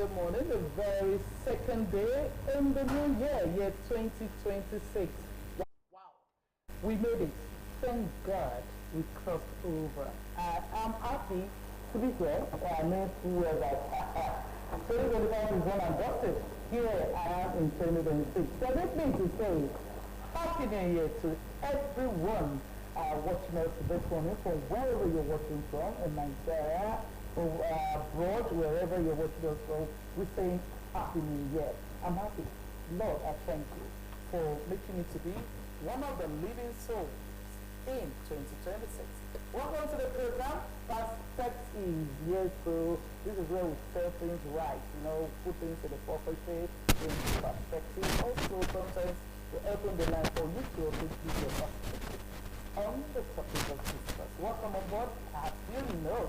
Friday morning, the very second day in the new year 2026. Wow, we made it. Thank God we crossed over. I'm happy to be here. I know whoever. 2025 is one and dusted. Here I am in 2026. So this means to say, Happy New Year to everyone watching us this morning from wherever you're watching from, in Nigeria, or abroad, wherever you're watching us from. We're saying Happy New Year. I'm happy. Lord, I thank you for making me to be one of the living souls in 2026. Welcome to the program, Perspective. Yes, so this is where we set things right, put things in the proper shape, in perspective. Also, sometimes we open the line for you to also give your perspective on the topic of discuss. Welcome on board. As you know,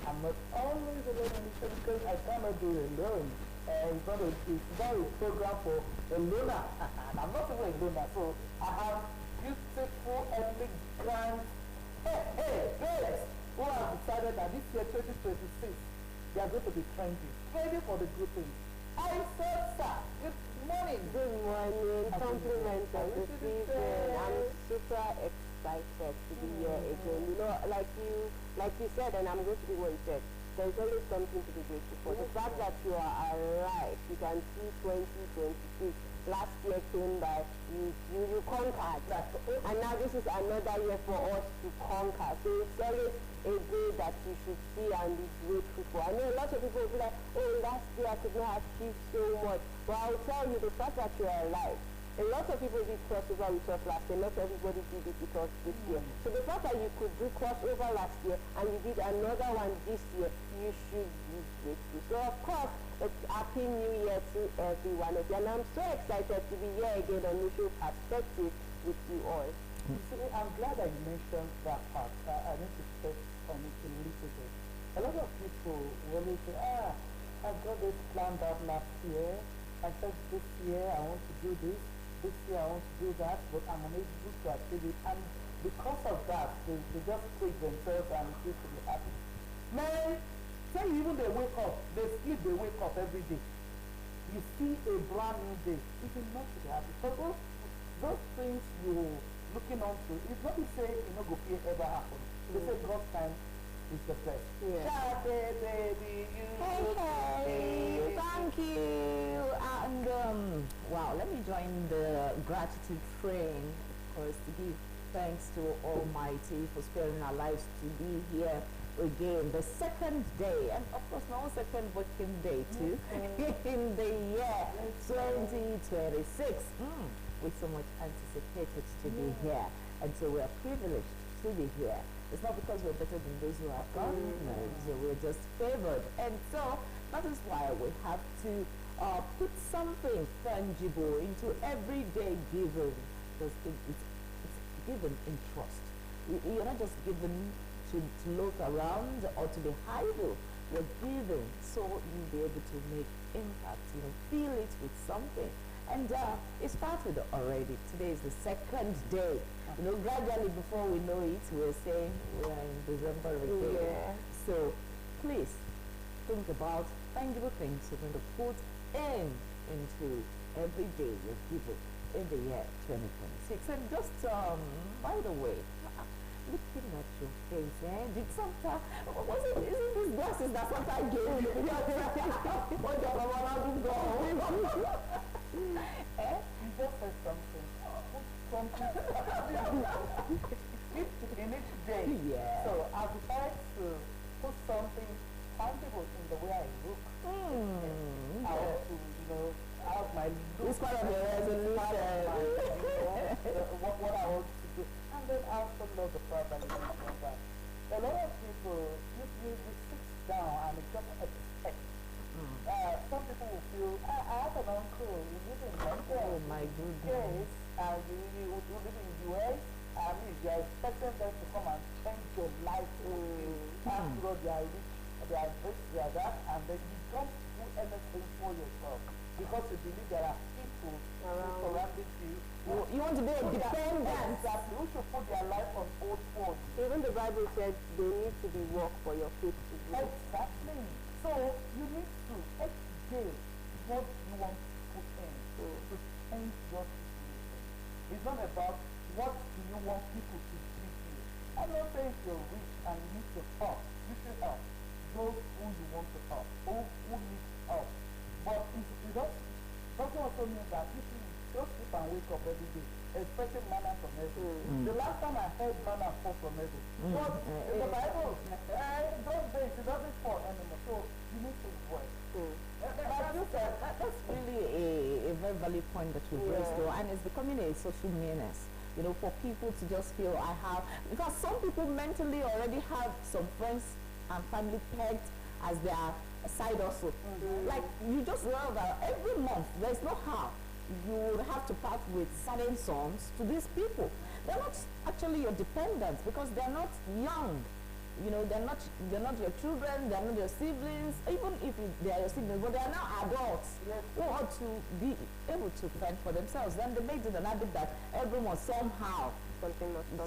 I'm not always alone on the show because I cannot do it alone. It's not a program for a loner, and I'm not even a loner, so I have beautiful, elegant, girls who have decided that this year 2026 they are going to be trendy, ready for the good things. I said, sir, good morning. Good morning, compliments of the season. I'm super excited to be here again. Like you said, and I'm going to do what you said. There's always something to be grateful for. The fact that you are alive, you can see 2026. Last year came by, you conquered. And now this is another year for us to conquer. So it's always a day that you should see and be grateful for. I know a lot of people will be like, oh, last year I could not achieve so much. But I'll tell you, the fact that you are alive, a lot of people did crossover with us last year. Not everybody did it with us this year. So the fact that you could do crossover last year and you did another one this year, you should be grateful. So of course, it's Happy New Year to everyone of you. And I'm so excited to be here again on Mission Perspective with you all. See, I'm glad that you mentioned that part. I need to stress on it a little bit. A lot of people will always say, I got this planned out last year. I said this year I want to do this. This year I want to do that, but I'm unable to achieve it. And because of that, they just quit themselves and refuse to be happy. Man, say even they wake up, they sleep, they wake up every day. You see a brand new day, it's enough to be happy. So those things you're looking onto, it's not to say go fear ever happen. They say God's time is the best. Yeah. Ciao, baby. Hey, thank you. And wow, let me join the gratitude train, of course, to give thanks to Almighty for sparing our lives to be here again, the second day, and of course now second working day too, in the year 2026. We're so much anticipated to be here, and so we are privileged to be here. It's not because we're better than those who have gone, no, so we're just favored. And so that is why we have to put something tangible into everyday giving, because it's given in trust. You're not just given to look around or to be idle. You're giving so you'll be able to make impact, feel it with something. And it started already. Today is the second day. Gradually before we know it, we're saying we're in December again. Yeah. So please think about tangible things you're going to put into every day you're giving in the year 2026. And just, by the way, looking at your face, did Santa, isn't these glasses that Santa gave you? You just said something. In each day. Yeah. So I decided to put something tangible in the way I look. I want to, have my look. It's part of your resolution. What I want to do. And then also love the fact that you mentioned that. A lot of people, you sit down and just expect. Some people will feel, I have an uncle, he lives in London. Oh my goodness. Yes, and you live in the US, and you are expecting them to come and change your life. After all, they are rich, they are this, they are that, and then you don't do anything for yourself because you believe there are people surrounding you. You want to be a dependent. Exactly. Who should put their life on hold for. Even the Bible said they need to be work for your faith to do. Exactly. So you need to, every today, what do you want to put in to change your situation? It's not about what do you want people to give you. I'm not saying if you're rich and you need to help, you should help those who you want to help, who need help. But it doesn't also mean that if you just sleep and wake up every day, expecting manna from heaven. The last time I heard manna fall from heaven was in the Bible. Those days it doesn't fall anymore. So you need to work. Like you said, that's really a very valid point that you raised, though, and it's becoming a social menace. You know, for people to just feel I have, because some people mentally already have some friends and family pegged as their side also. Like you just realize that every month there's no how you would have to part with certain sums to these people. They're not actually your dependents because they're not young. You know, they're not your children, they're not your siblings, even if they are your siblings, but they are now adults who ought to be able to fend for themselves. Then they made it an habit that every month somehow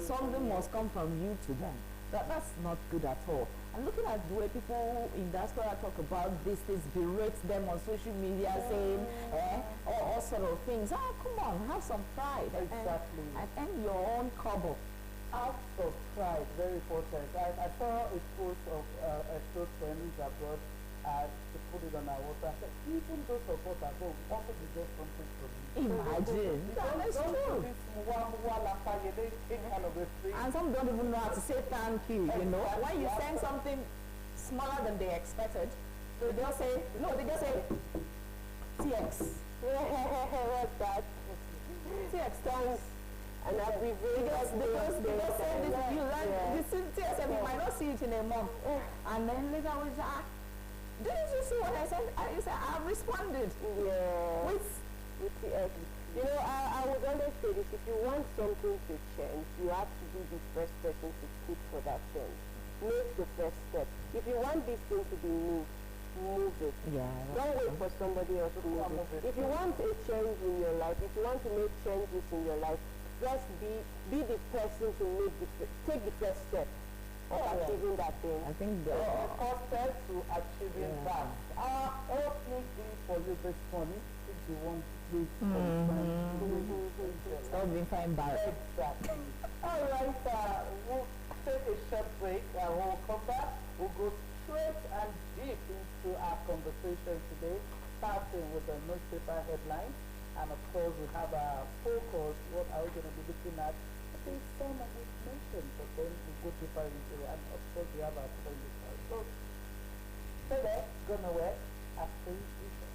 something must come from you to them. That's not good at all. And looking at the way people in diaspora talk about these things, berate them on social media, saying all sort of things. Oh, come on, have some pride. Exactly. And earn your own cover. Acts of pride, very important. I saw a post of a close friends abroad to put it on our WhatsApp. Even those of us abroad also deserve something from you. Imagine. That is true. And some don't even know how to say thank you, you know. When you send something smaller than they expected, they just say, TX. What's that? TX, thanks. And because they say this, you like this TX, and you might not see it in a month. And then later we say, didn't you see what I said? I said, I've responded. Yeah. With TX. You know, I would always say this, if you want something to change, you have to be the first person to speak for that change. Make the first step. If you want this thing to be moved, move it. yeah. Don't wait for somebody else to move it. If you want a change in your life, if you want to make changes in your life, just be the person to take the first step of achieving that thing. I think the first step to achieving that. Help me do for you this morning if you want to stop being fine back. Exactly. All right, we'll take a short break and we'll come back. We'll go straight and deep into our conversation today, starting with the newspaper headlines. And of course, we have our focus. What are we going to be looking at? I think some of it mentioned, but then we go deeper into it. And of course, we have our friends. So, stay there, go nowhere, after we show.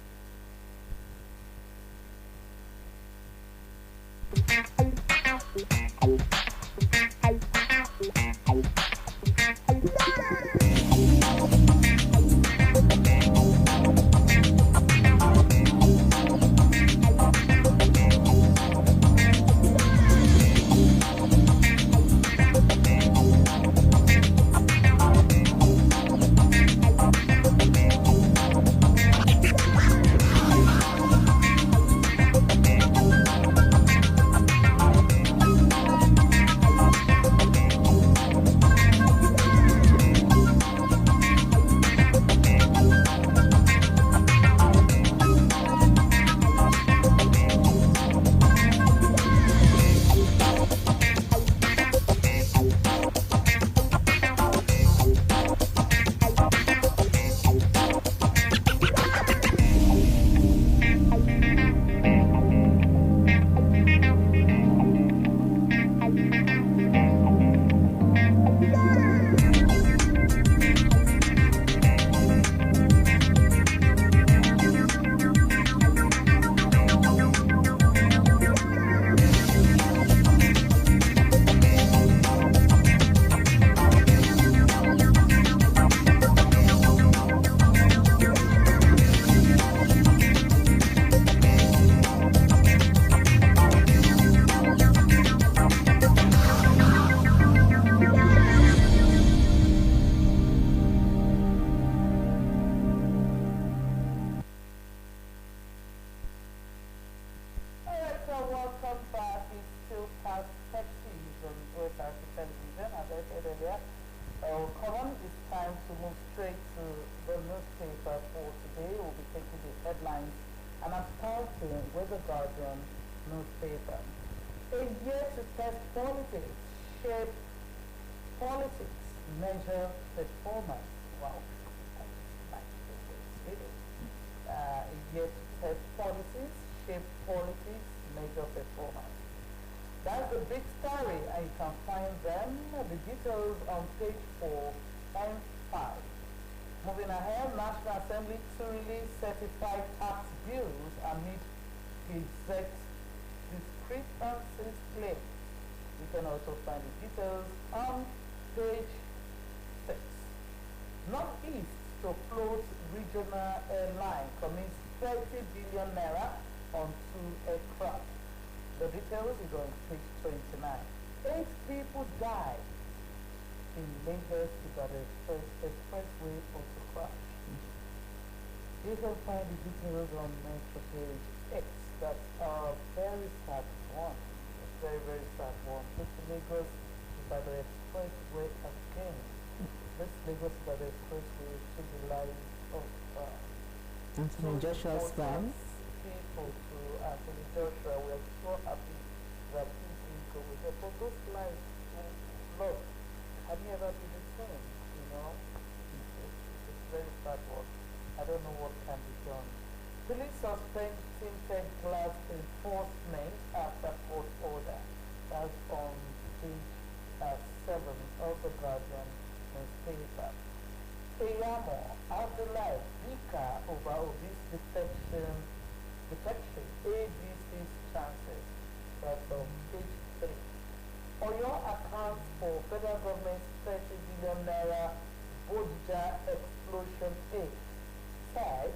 Come on, it's time to move straight to the newspaper for today. We'll be taking the starting with the Guardian newspaper. A year to test politics, shape politics, measure performance. Wow, I just like the way it's written. A year to test politics, shape politics, measure performance. That's the big story, and you can find them, the details on page 4 and 5. Moving ahead, National Assembly to release certified tax bills amid exact discrepancies claim. You can also find the details on page 6. Northeast to float regional airline commits 30 billion naira on 2 aircraft. The details is on page 29. 8 people died in Lagos Ibadan expressway auto crash. You can find the details on Metro page 6. That's a very sad one. A very, very sad one. This Lagos Ibadan expressway again. This Lagos Ibadan expressway took the lives of Anthony Joshua's van. people to Anthony Joshua. We are so happy that he didn't go with us. But those lives, look, have you ever been the same? You know, it's very sad one. I don't know what can be done. Police suspend tinted glass enforcement after court order. That's on page 7 of the Guardian newspaper. Eyamo, Abdullahi, Vika over obese detection, ABC's chances. That's on page 3. Oyo accounts for federal government's 30 billion naira Bodja explosion aid. Says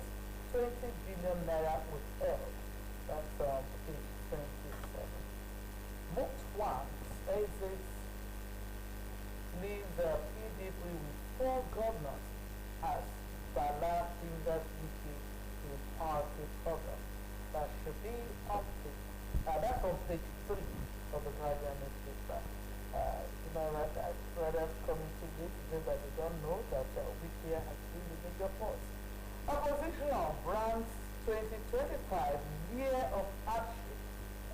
20 billion naira withheld. That's on page 27. Mutwan says it leaves the PDP with 4 governors as Bala fingers UK to party program. That should be on page, that's on page 3 of the Guardian newspaper. I'd rather coming to this today that they don't know that Wiki has been the major force. Opposition brands 2025 year of hardship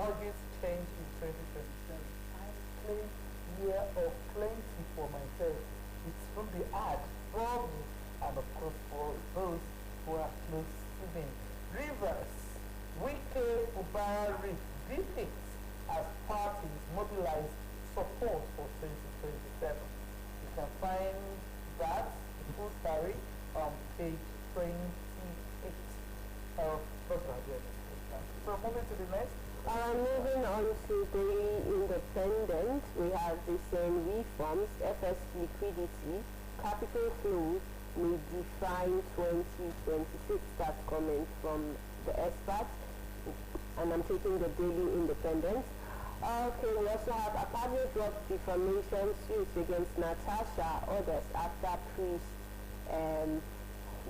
urges change in 2027. I claim year of plenty for myself. It's from the art for me and of course for those who are close to me. Rivers, Wike Ubari defeats as parties mobilize support for 2027. You can find that full story on page 28 of the Guardian. So moving to the next. Moving on to the Independent, we have the same reforms, FS liquidity, capital flows may define 2026. That's coming from the experts, and I'm taking the Daily Independent. Okay, we also have Akpabio dropped defamation suit against Natasha, others after priest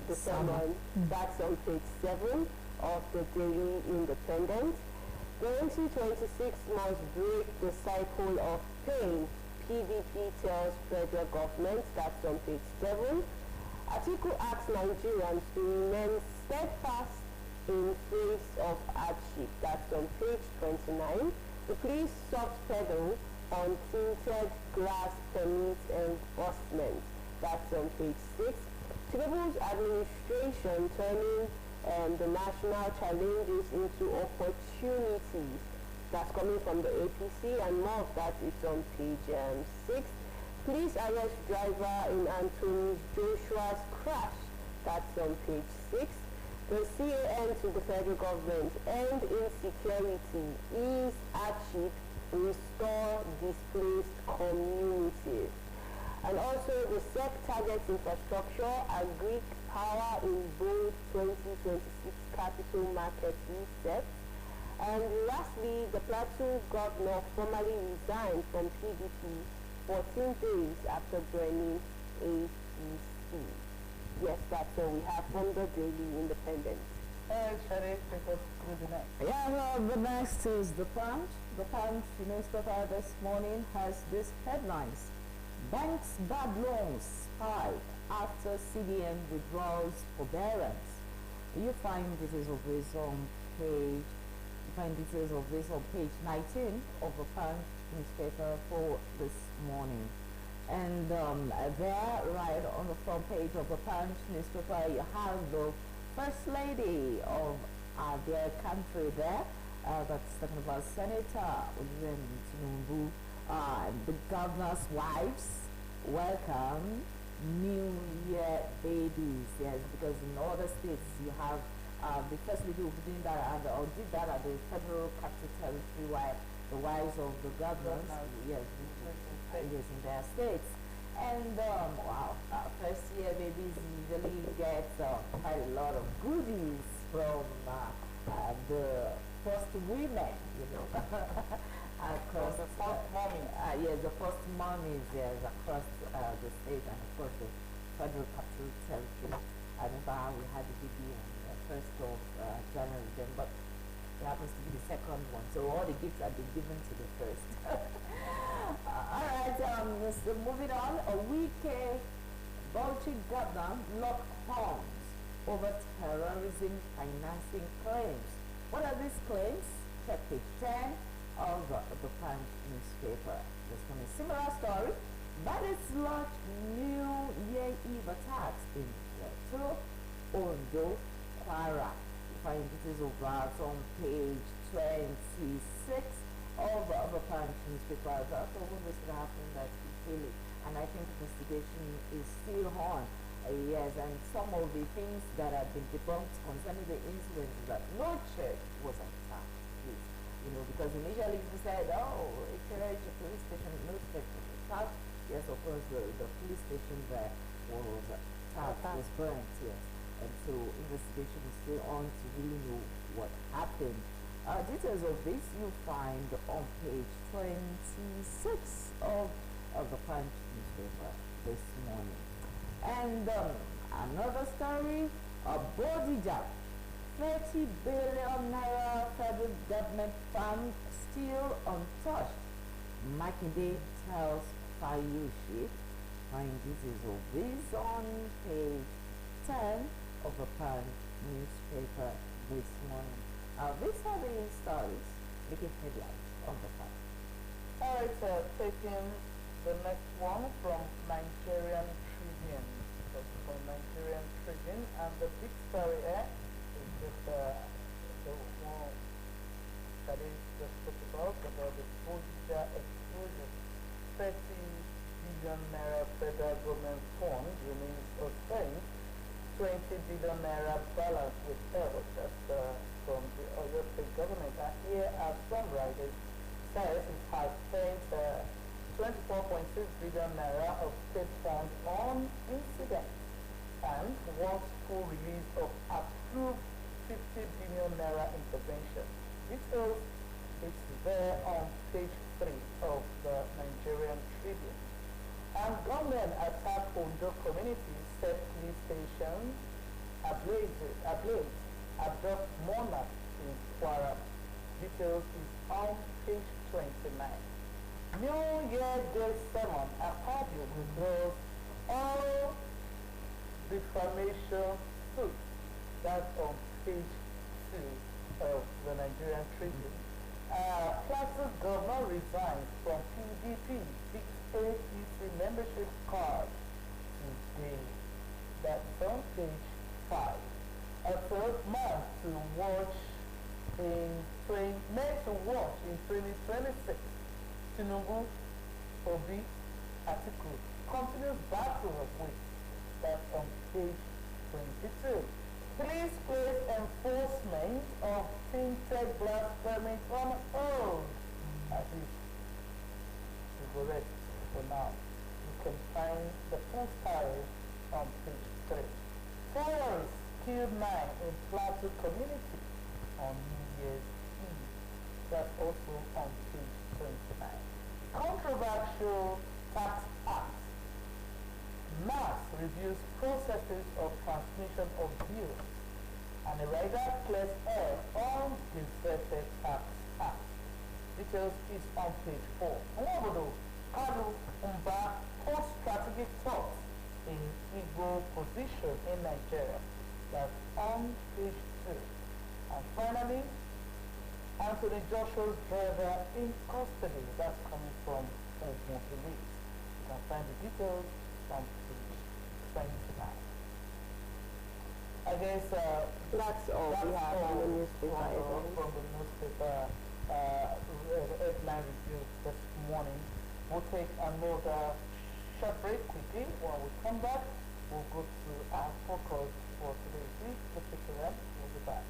the sermon. That's on page 7 of the Daily Independent. 2026 must break the cycle of pain, PDP tells federal government. That's on page 7. Atiku asks Nigerians to remain steadfast in face of hardship. That's on page 29. The police soft pedal on tinted glass permit enforcement. That's on page 6. Tinubu's administration turning the national challenges into opportunities. That's coming from the APC, and more of that is on page 6. Police arrest driver in Anthony Joshua's crash. That's on page 6. The CAN to the federal government: end insecurity, ease hardship, restore displaced communities. And also the SEC targets infrastructure, agri power in bold 2026 capital market reset. And lastly, the Plateau governor formally resigned from PDP 14 days after joining APC. Yes, that's all we have from the Daily Independent. Shall take us through the next? Yeah, well, the next is the Punch. The Punch newspaper this morning has these headlines. Banks' bad loans spike after CBN withdraws forbearance. You find this is always on page find details of this on page 19 of the Punch newspaper for this morning. And there, right on the front page of the Punch newspaper, you have the First Lady of their country there. That's talking about Senator Tinubu. The governor's wives welcome New Year babies. Yes, because in other states you have the First Lady will be doing that or did that at the Federal Capital Territory, while the wives of the governors, yes, in their states. And wow, first year babies usually get quite a lot of goodies from the first women, you know, across the first mommy. Yes, the first mommies, yes, across the state and of course the Federal Capital Territory. I remember how we had the baby on the 1st of January then, but it happens to be the second one, so all the gifts have been given to the first. Alright, so moving on, a weekend Bauchi governor locked horns over terrorism financing claims. What are these claims? Check page 10 of the Punch newspaper. There's one a similar story, but it's launched New Year Eve attacks in Plateau, Ondo, Kwara. You find details of that on page 26 of the Punch newspaper. That's all this could happen that really, and I think investigation is still on. Yes, and some of the things that have been debunked concerning the incident is that no church was attacked. Yes. You know, because initially we said, oh, a church, a police station, no church was attacked. Yes, of course, the police station there was attacked, was burnt, yes. And so investigation is still on to really know what happened. Details of this you find on page 26 of the Punch newspaper this morning. And another story, a Bodija, 30 billion naira federal government fund still untouched. Makinde tells Fayushi. Find details of this on page 10 of the Punch newspaper this morning. These are the stories making headlines on the Punch. Alright, taking the next one from Nigerian Tribune. That's from Nigerian Tribune, and the big story here is just the one that is just about the Bodija explosion. 30 billion naira federal government funds remains sustained. 20 billion naira balance withheld. That's from the Osrc state government. And here are some writers says it has spent 24.6 billion naira of state funds on incidents and wants full release of approved 50 billion naira intervention. Details is there on page 3 of the Nigerian Tribune. And gunmen attack Ondo community, set police stations ablaze, abduct monarch in Kwara. Details is on page 29. New Year Day sermon, Akpabio withdraws all defamation suits. That's on page 2 of the Nigerian Tribune. Plateau governor resigns from PDP, picks APC membership card today. That's on page 5. A third man to watch meant to watch in 2026. Tinubu, Obi, Atiku continues battle of weight. That's on page 22. Please place enforcement of tinted glass permit on hold. That is the rest for now. You can find the full story on page 3. Terrorists killed 9 in Plateau community on New Year's Eve. That's also on page 29. Controversial tax act. Mass reviews processes of transmission of bills. And a rider clears air on deserted tax act. Details is on page 4. Omobodo, Kadu, Umba hold strategic talks in Igbo position in Nigeria. That's on page 2. And finally, Anthony Joshua's driver in custody. That's coming from Ogun Police. You can find the details on page 29. I guess That's all we have on the newspaper. from the newspaper headline review this morning. We'll take another short break quickly. When we come back, we'll go to our focus for today. Please stick around. We'll be back.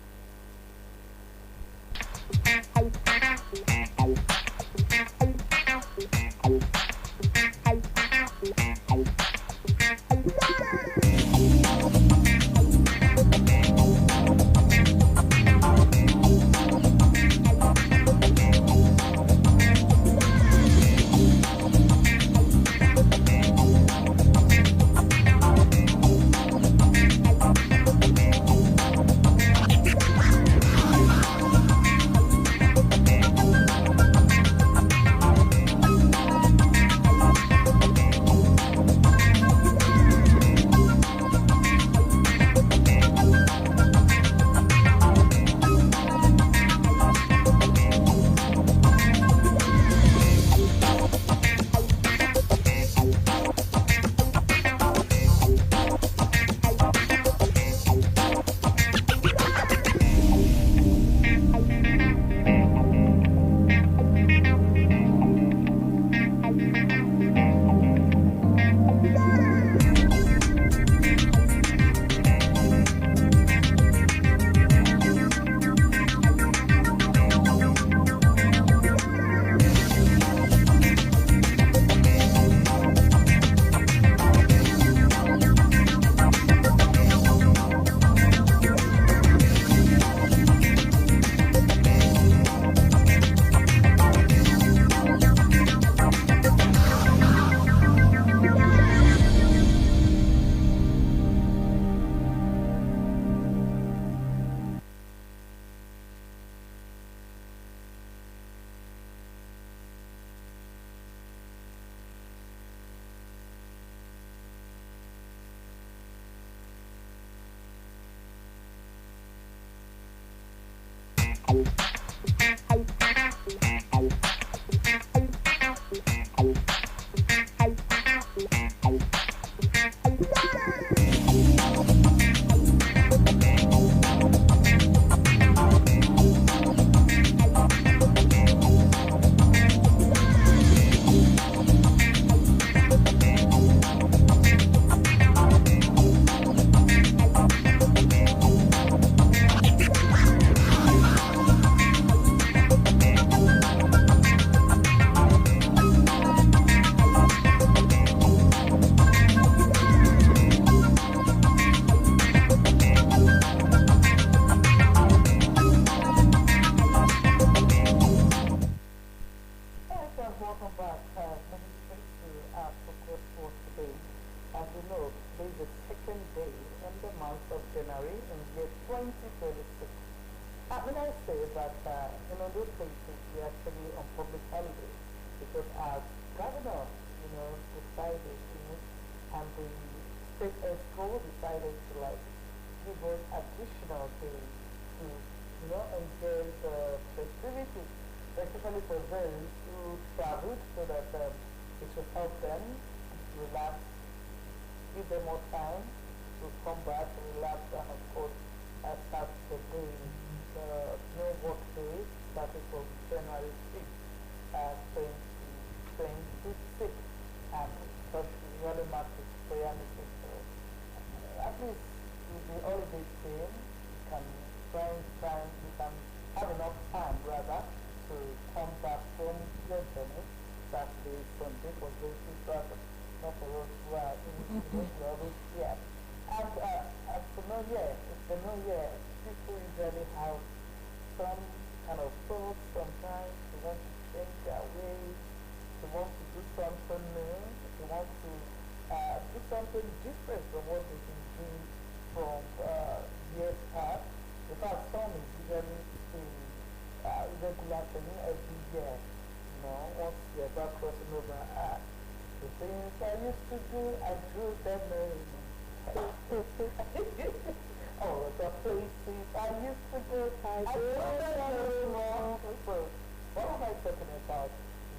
like talking about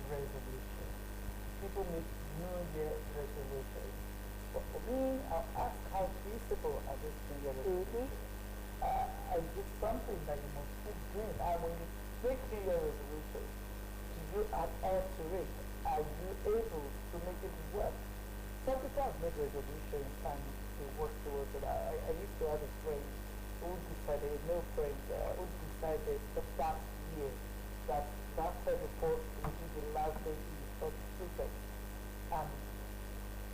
resolution. People make New Year resolutions. But for me, I'll ask how feasible are these New Year resolutions? I did something that you must keep doing. And when you make New Year resolutions, do you adhere to it? Are you able to make it work? Some people have made resolutions and they work towards it. I used to have a friend who decided, no friend, who decided that year that 31st would be the last day he taught students. And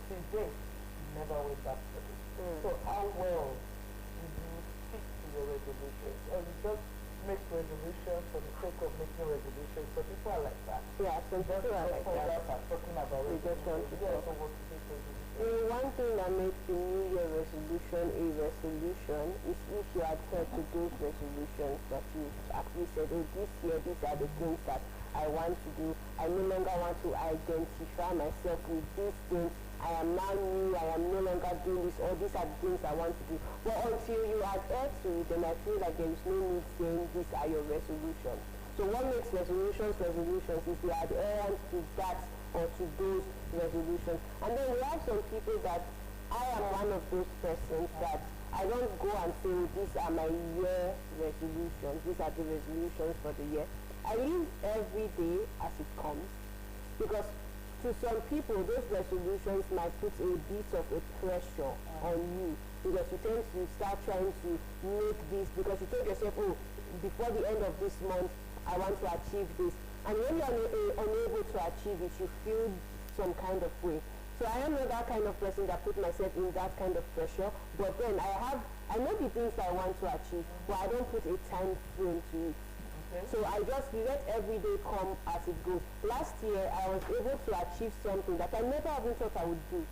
to date, he never went back to it. So how well do you stick to your resolutions? Or you just make resolutions for the sake of making resolutions? So people are like that. Yeah, some people are like that. Talking about They just want to resolutions. talk. Want to make resolutions. One thing that makes the New Year resolution a resolution is if you adhere to those resolutions that you actually said, oh, this year, these are the things that I want to do. I no longer want to identify myself with these things. I am now new, I am no longer doing this, or these are the things I want to do. But until you adhere to it, then I feel like there is no need saying these are your resolutions. So what makes resolutions is the adherence to that or to those resolutions. And then we have some people that I am one of those persons that I don't go and say, oh, these are my year resolutions, these are the resolutions for the year. I live every day as it comes, because to some people those resolutions might put a bit of a pressure on you, because you tend to start trying to make this, because you told yourself, oh, before the end of this month I want to achieve this, and when you are unable to achieve it, you feel some kind of way. So I am not that kind of person that put myself in that kind of pressure, but then I know the things I want to achieve, but I don't put a time frame to it. So I just let every day come as it goes. Last year I was able to achieve something that I never even thought I would do.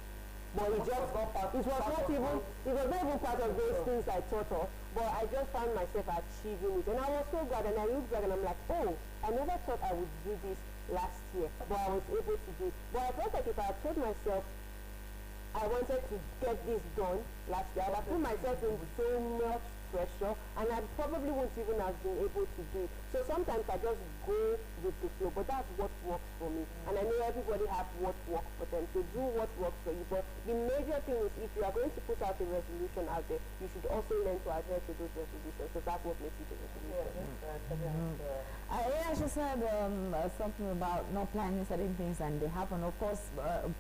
But it was not even part of those things I thought of, but I just found myself achieving it. And I was so glad, and I looked back and I'm like, oh, I never thought I would do this last year, but I was able to do it. But I felt like if I had told myself I wanted to get this done last year, I would have put myself in so much pressure, and I probably wouldn't even have been able to do it. So sometimes I just go with the flow, but that's what works for me. And I know everybody has what works for them, so do what works for you. But the major thing is, if you are going to put out a resolution out there, you should also learn to adhere to those resolutions, because that's what makes it a resolution. Yeah, she said something about not planning certain things and they happen. Of course,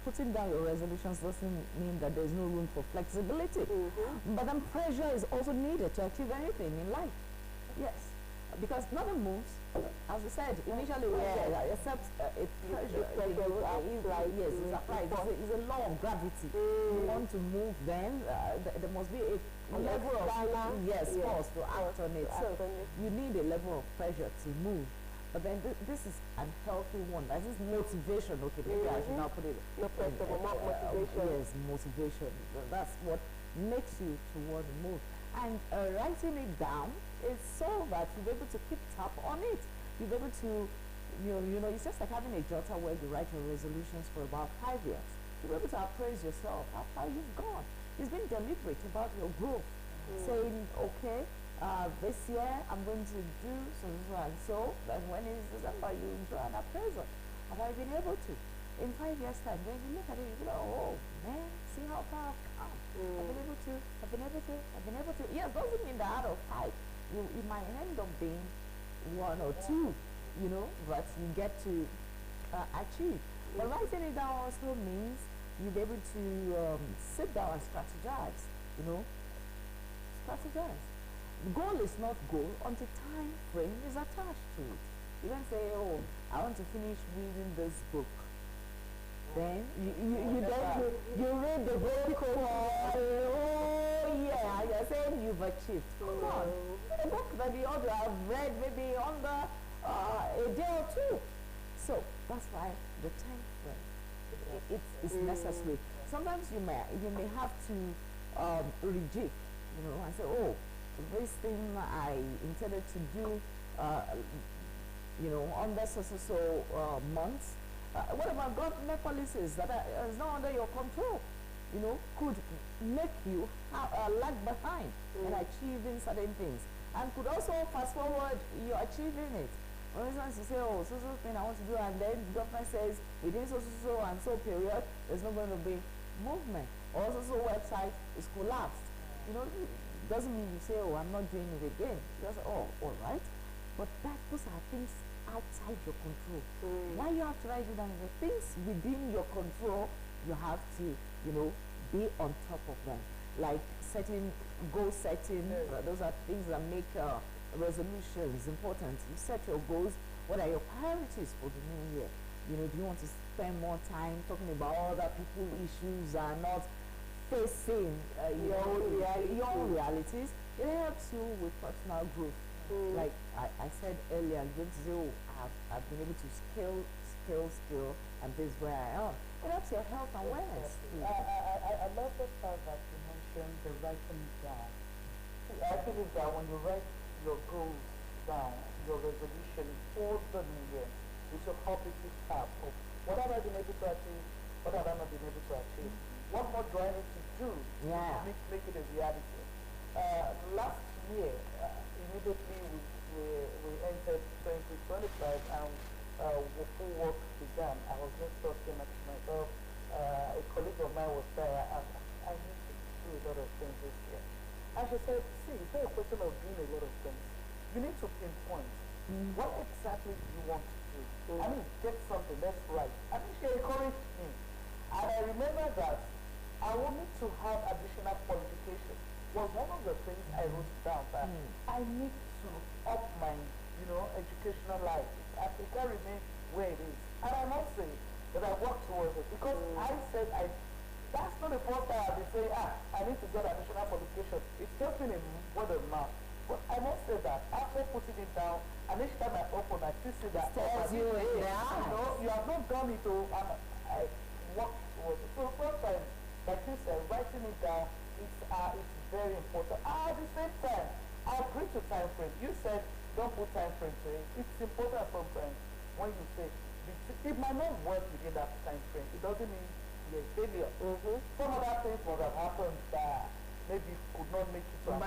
putting down your resolutions doesn't mean that there's no room for flexibility. But then pressure is also needed to achieve anything in life. Yes, because nothing moves. As we said, initially except a pressure. Yes, it's applied. It's a law of gravity. You want to move, then there must be a level of force to act on it. So you need a level of pressure to move. But then this is a healthy one. That is motivation. Okay, maybe I should not put it. No pressure, but more motivation. Yes, motivation. That's what makes you to want to move. And writing it down is so that you'll be able to keep tab on it. You'll be able to, you know, it's just like having a jotter where you write your resolutions for about 5 years. You'll be able to appraise yourself, how far you've gone. It's been deliberate about your growth. Saying, okay, this year I'm going to do so and so. Then when it's December, you do an appraisal. Have I been able to? In 5 years' time, when you look at it, you go, oh man, see how far I've come. I've been able to. Yes, doesn't mean that out of 5, you might end up being 1 or 2, you know, but you get to achieve. But writing it down also means you'll be able to sit down and strategize, you know, strategize. The goal is not goal until time frame is attached to it. You don't say, oh, I want to finish reading this book. Then you read the book you're saying you've achieved. Come on. A book that you ought to have read maybe under a day or 2. So that's why the time frame it's necessary. Sometimes you may have to reject, you know, and say, oh, this thing I intended to do you know, under so months. What about government policies that is not under your control? You know, could make you lag behind in achieving certain things, and could also fast forward you're achieving it. For instance, you say, oh, so thing I want to do, and then the government says within so and so period, there's not going to be movement. Or so website is collapsed. You know, it doesn't mean you say, oh, I'm not doing it again. Just, oh, all right. But those are things outside your control. Why you have to write it down? The things within your control, you have to, you know, be on top of them. Like setting, goal setting, those are things that make resolutions important. You set your goals. What are your priorities for the new year? You know, do you want to spend more time talking about other people's issues and not facing your own realities? It helps you with personal growth. Like I said earlier, I'm going to say, oh, I've been able to skill, and this is where I am. It helps your health and wellness. I love the fact that you mentioned the writing down. See, I believe that when you write your goals down, your resolution for the new year, it will help you keep track of what have I been able to achieve, what have I not been able to achieve, what more do I need to do to make it a reality. Last year, immediately we entered 2025 and full work began. I was just talking to myself, a colleague of mine was there, and I need to do a lot of things this year. And she said, see, it's not a question of doing a lot of things. You need to pinpoint what exactly do you want to do. I mean, get something, that's right. I think she encouraged me. And I remember that I wanted to have additional qualification. Was one of the things I wrote down that I need to up my, educational life. I can't remain where it is. And I must say that I worked towards it because I said that's not the first time I've been saying, I need to get additional qualification. It's just been a word of mouth. But I must say that after putting it down, and each time I open, I still see that you have not done it, and I worked towards it. So first time, like you said, writing it down, it's very important. At the same time, I agree to time frame. You said don't put time frame to it. It's important sometimes when you say it might not work within that time frame. It doesn't mean you're a failure. Some other things must have happened that maybe could not make it to a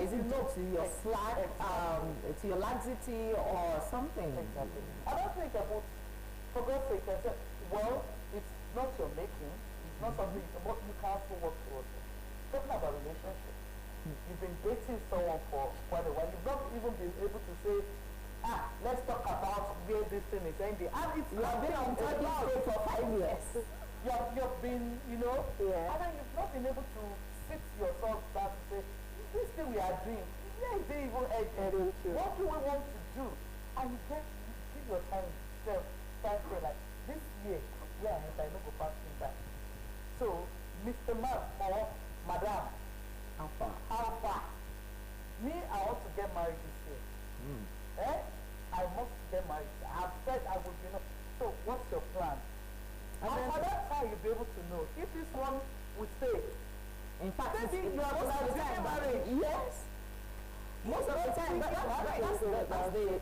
is it due to your slack, to your laxity or something? Exactly. I don't think about, for God's sake, I said, well, it's not your making, it's not something, but you can also work towards it. Talking about relationship, you've been dating someone for quite a while, you've not even been able to say, let's talk about where this thing is ending. And it's you have been on talking stage for 5 years. You've been, and then you've not been able to sit yourself down to say, this thing we are doing, where is it even heading to? What do we want to do? And you give your time frame like this year, I know go passing that. So, Mr. Man or Madam, how far? Me, I want to get married this year. I must get married. I've said I would be So, what's your plan? And for that time, you'll be able to know if this one will stay. In fact, maybe you are most of the time married. Yes. Most of the time,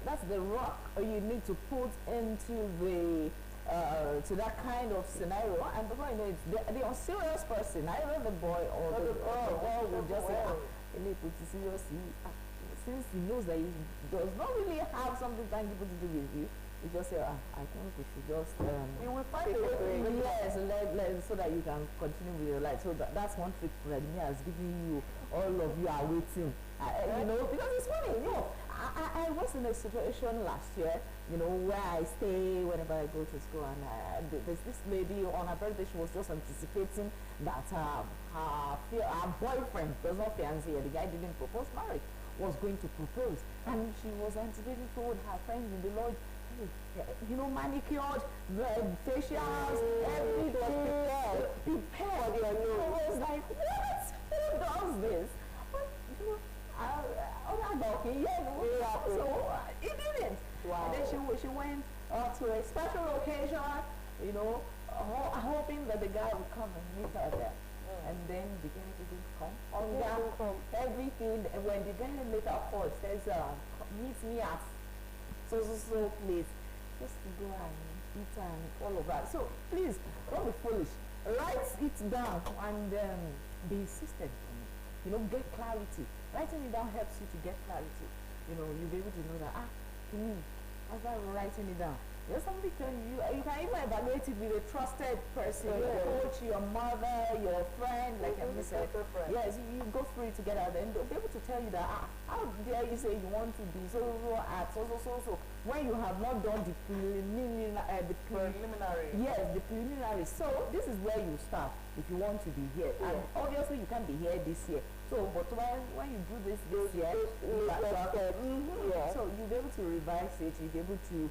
that's the rock you need to put into the to that kind of scenario. And before you know it, the unserious person, either the boy or the girl will just say, since he knows that he does not really have something tangible to do with you, you just say, I think we should just you will find a way. Yes, so that you can continue with your life. So that's one trick that me has given you. All of you are waiting, because it's funny. I was in a situation last year, where I stay whenever I go to school, and there's this lady on her birthday. She was just anticipating that her boyfriend, there's no fiancé, the guy didn't propose marriage, was going to propose, and she was anticipating told her friends in the Lord, manicured, facials, everything prepared. I was like, what? Who does this? But, so he didn't. Wow. And then she went to a special occasion, hoping that the guy would come and meet her there. And then the guy didn't come. Everything, when the guy later called, says, meet me at so please, just go and eat and all of that. So please, don't be foolish. Write it down and be insistent on it. Get clarity. Writing it down helps you to get clarity. You'll be able to know that to me as I'm writing it down. There's something you can even evaluate it with a trusted person, your coach, your mother, your friend, like I said. Yes, you go through it together, then they'll be able to tell you that how dare you say you want to be so at so when you have not done the preliminary. Yes, the preliminary. So this is where you start if you want to be here. And obviously you can't be here this year. So but when you do this year, so you'll be able to revise it, you'll be able to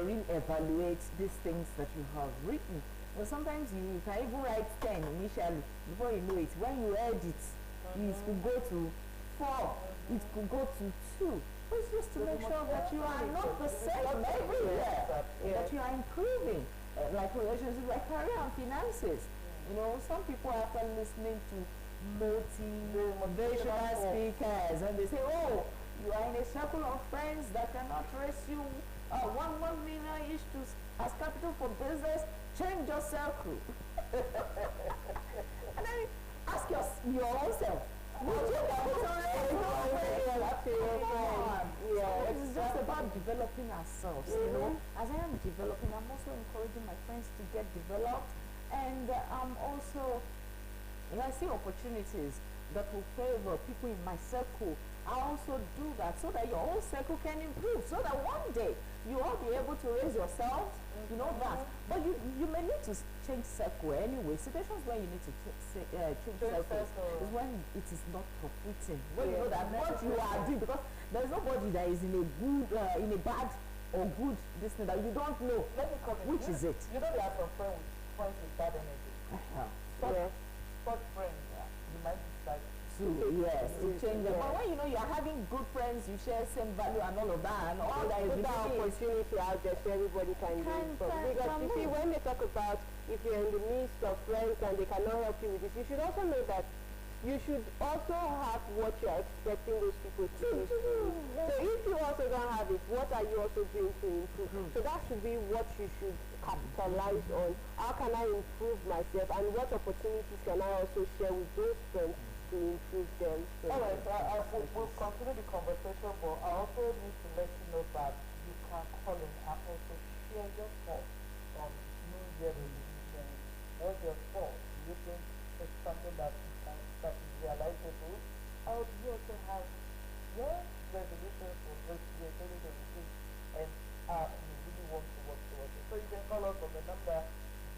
re-evaluate these things that you have written. But sometimes you can even write 10 initially. Before you know it, when you edit, it could go to 4, it could go to 2. It's just to make sure that you are not the same everywhere, that you are improving, like relationships, like career and finances. You know, some people after listening to motivational speakers, and they say, oh, you are in a circle of friends that cannot raise you 1 million each to as capital for business. Change your circle. And then ask your own self, would you be able to raise it's just about developing ourselves. You know, as I am developing, I'm also encouraging my friends to get developed, and I'm also, when I see opportunities that will favor people in my circle, I also do that so that your whole circle can improve, so that one day you all be able to raise yourselves, you know that. But you may need to change circle anyway. Situations where you need to change circle is when it is not profiting. When you know that what you are doing, because there's nobody that is in a good, in a bad or good this thing that you don't know. Let me come in. Which is it? You know there are some friends with bad energy. Such friends, you might decide to change them. But when you know you are having good friends, you share same value and all of that, and all that is the opportunity out there so everybody can do it. Because you see, when they talk about if you're in the midst of friends and they cannot help you with this, you should also know that you should also have what you're expecting those people to do. So if you also don't have it, what are you also doing to improve? So that should be what you should capitalize on. How can I improve myself, and what opportunities can I also share with those friends to improve them? Alright, we'll continue the conversation, but I also need to let you know that you can call in and also share your thoughts on New Year resolution. What's your thought? Do you think it's something that is realizable? How do you also have your resolution for this year, 2026, and you really want to work towards it? So you can call us on the number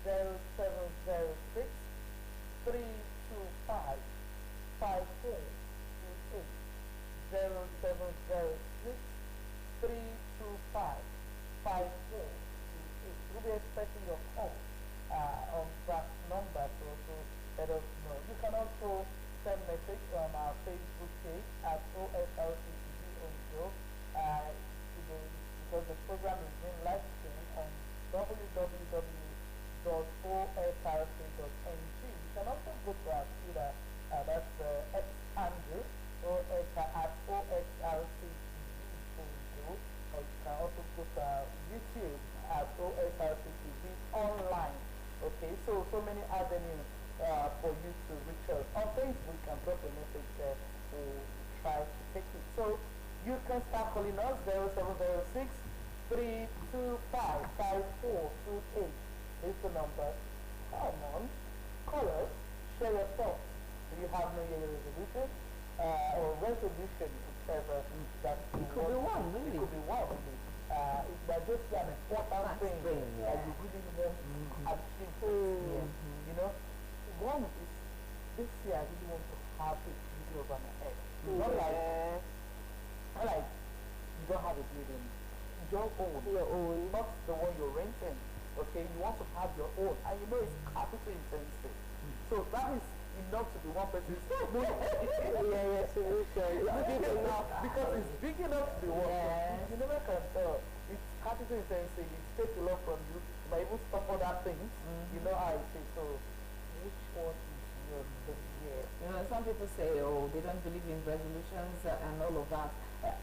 0706 325 5428, 0706 325 5428. We'll be expecting your call on that number to also let us know. You can also send message on our Facebook page at OSRCTV on show, because the program is being live streamed on www.osrc.ng. You can also go to our Twitter. That's X Andrew, or at OSRCTV. Or you can also go to YouTube at OSRCTV online. Okay, so many avenues for you to reach us. On Facebook, you can drop a message there to try to take it. So you can start calling us 0706 325 5428. Is the number. Come on, call us, share your thoughts. Do you have no year resolution or resolution, whichever that it could be one, really. It could be one, really. It's just an important thing that you really want to achieve. You know, one is this year I really want to have a building over my head. Not like you don't have a building, your own, not the one you're renting. Okay, you want to have your own, and you know it's capital intensive. So that is enough to be one person's solution. It's big enough because it's big enough to be one. You never can tell. It's capital intensive. It takes a lot from you. You might even stop other things. You know how it is. So which one is your year? You know, some people say, oh, they don't believe in resolutions and all of that.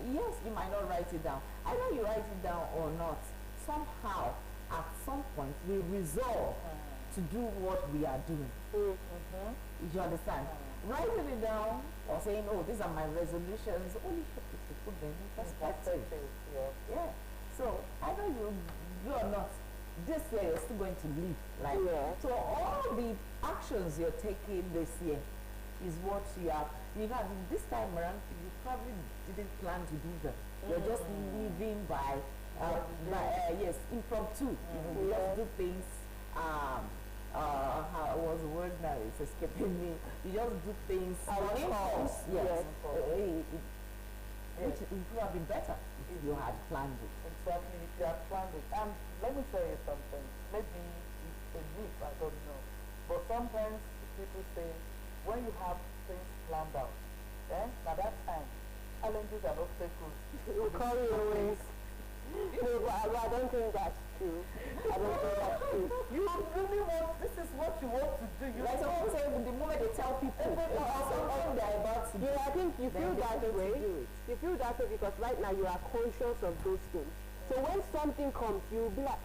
Yes, you might not write it down. Either you write it down or not, somehow, at some point, we resolve to do what we are doing. You understand? Writing it down or saying, oh, these are my resolutions, only help you to put them in perspective. Yeah. So either you or not, this year you're still going to live. Like so all the actions you're taking this year is what you have. You have this time around you probably didn't plan to do them. You're just living by yes, impromptu. You just do things how was the word now? It's escaping me. You just do things on impulse. Yes. Which would have been better if you had planned it. Exactly, if you had planned it. And let me tell you something. Maybe it's a myth, I don't know. But sometimes people say when you have things planned out, now that time, challenges are obstacles. You call you always. No, but I don't think that's true. I don't think that's true. You really want, this is what you want to do. You Like someone say, the moment they tell people about something they're about to do, Yeah, I think you feel they that don't way. do it. You feel that way because right now you are conscious of those things. So when something comes, you'll be like,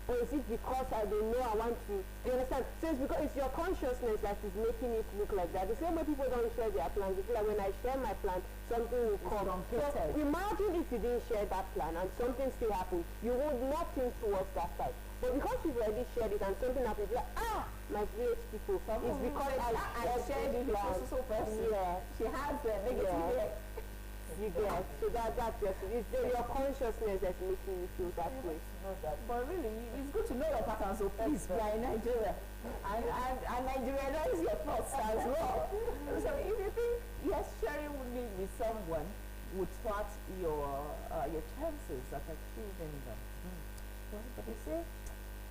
or is it because I don't know I want to? You understand? So it's because it's your consciousness that is making it look like that. The same way people don't share their plans. It's like when I share my plan, something will come. So imagine if you didn't share that plan and something still happened, you would not think towards that side. But because you've already shared it and something happens, you're like, my village people. It's because I shared it with so person. Yeah. she has a negative You get. So that's it's your consciousness that's making you feel that way. But really, it's good to know your patterns, so please, we are in Nigeria. And Nigeria knows your thoughts as well. So if you think, yes, sharing with someone would thwart your chances of achieving them. Well, but they say,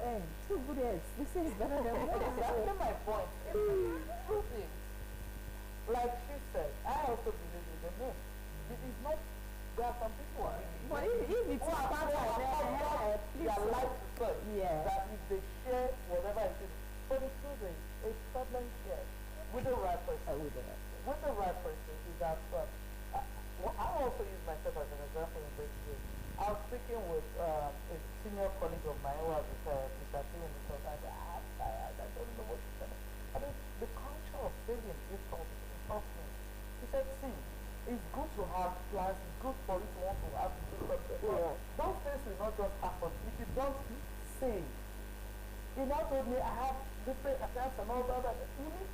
hey, two good heads, this is better than one. Exactly my point. Two things. Like she said, I also believe in the myth. It is not, there are some people But if it's a pattern, their life first, that if they share whatever it is, but the truth is, a problem shared with the right person. With the right person is that I also use myself as an example in this way. I was speaking with a senior colleague of mine who was Mr. T because I said, I'm tired, I don't know what to say. I mean, the culture of saving is something. He said, see, it's good to have plans, it's good for you to want to have to do something. Yeah. Those things will not just happen if you don't save. He now told me I have different accounts and all that.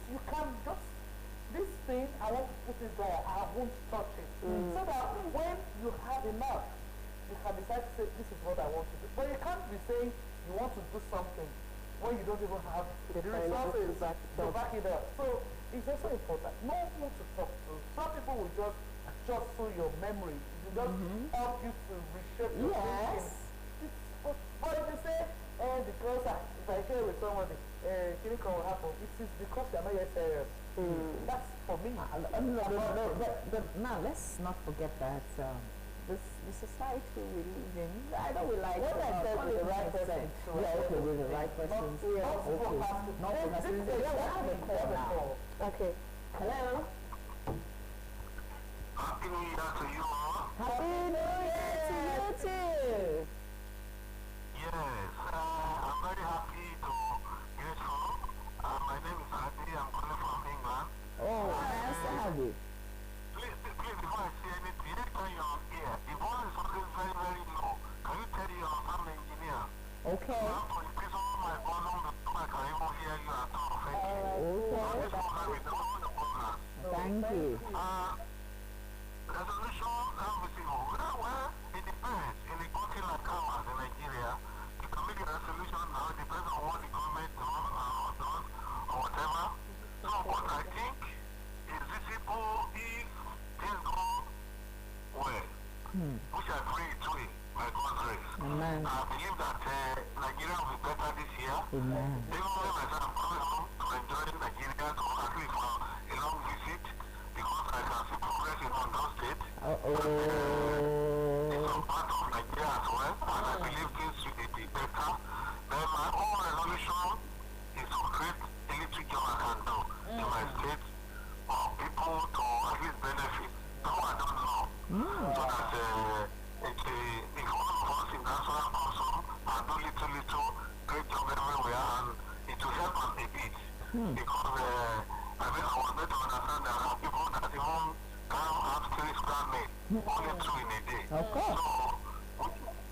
You can just, this thing, I want to put it there, I won't touch it. So that when you have enough, you can decide to say, this is what I want to do. But you can't be saying you want to do something when you don't even have the resources to back it up. So it's also important. Know who to talk to. Some people will just through your memory. It will just help you to reshape your thinking. But if you say, because if I share with somebody, anything will happen, it is because you are not yet serious. That's for me. But now let's not forget that the society we live in, I don't like what I said with the right person. Okay, with the right person. Not Okay. Hello. Happy New Year to you all. Happy New Year to you too. Yes, I'm very happy to get home. My name is Adi. I'm calling from England. Oh, nice to have you. Please, before I say anything, anytime you're on air, the voice is always very, very low. Can you tell your sound engineer? Okay. I have to increase all my volume before I can even hear you at all. Thank you. This program is all the program. Thank you. Resolution, well, it depends. In a country like ours in Nigeria, you can make a resolution now, it depends on what the government does or whatever. So, but I think it's visible if things go well, which I pray it will, by God's grace. Amen. I believe that Nigeria will be better this year. Amen. Even when myself I'm coming home to enjoy Nigeria, to at least for a long visit, because I can see progress in Ondo State. It's a part of Nigeria as well, and I believe things will be better. Then my own resolution is to create a little job I can do in my state for people to at least benefit. Though I don't know. So that if all of us in National Council and do little great job everywhere, and it will help us a bit. Because I was made to understand that there are people that even can't have 3 square meals. only 2 in a day. Of course. So,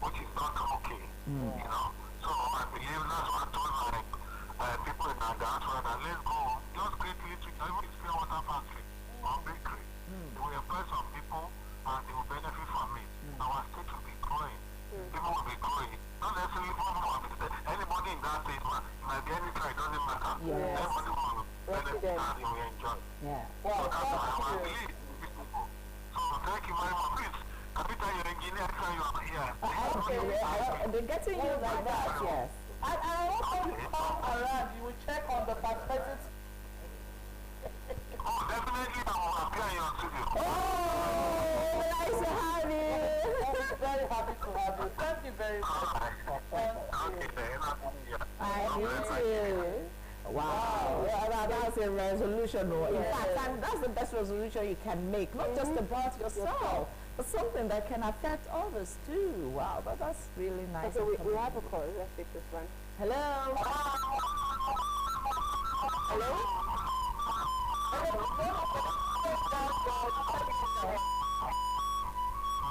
which is not okay, you know. So I believe that's what I told my people in our diaspora that let's go, just create little, even if pure water factory or bakery. It will employ some people and they will benefit from it. Our state will be growing. People will be growing. Not necessarily anybody in that state, but it might be any tribe, it doesn't matter. Yes. Everybody will benefit and they will enjoy. Yeah. So that's what I believe these people. So thank you very much. Please, can you tell your engineer that you are here? They're getting you like that, yes. And I also come around, you will check on the perspective. Oh, definitely I will appear in your studio. Oh, nice to have you. I'm very happy to have you. Thank you very much. Okay, then. I you too. Wow, yeah, that's a resolution. In fact, and that's the best resolution you can make, not just about yourself, but something that can affect others too. Wow, that's really nice. Okay, we have a call. Let's take this one. Hello? Hello?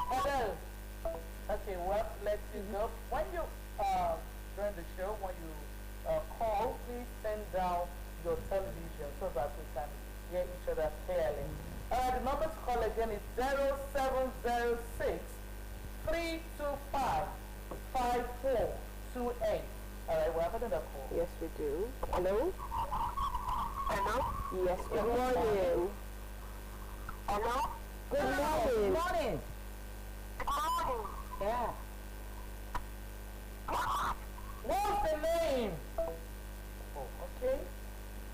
Hello. Okay, well, let's go. When you, during the show, when you call, please send down your television so that we can hear each other clearly. The number to call again is 0706 325 5428. All right, we're having a call. Yes, we do. Hello? Hello? Yes, good morning. Hello? Good morning. Morning. Good morning. Yeah. What's the name? Oh, okay.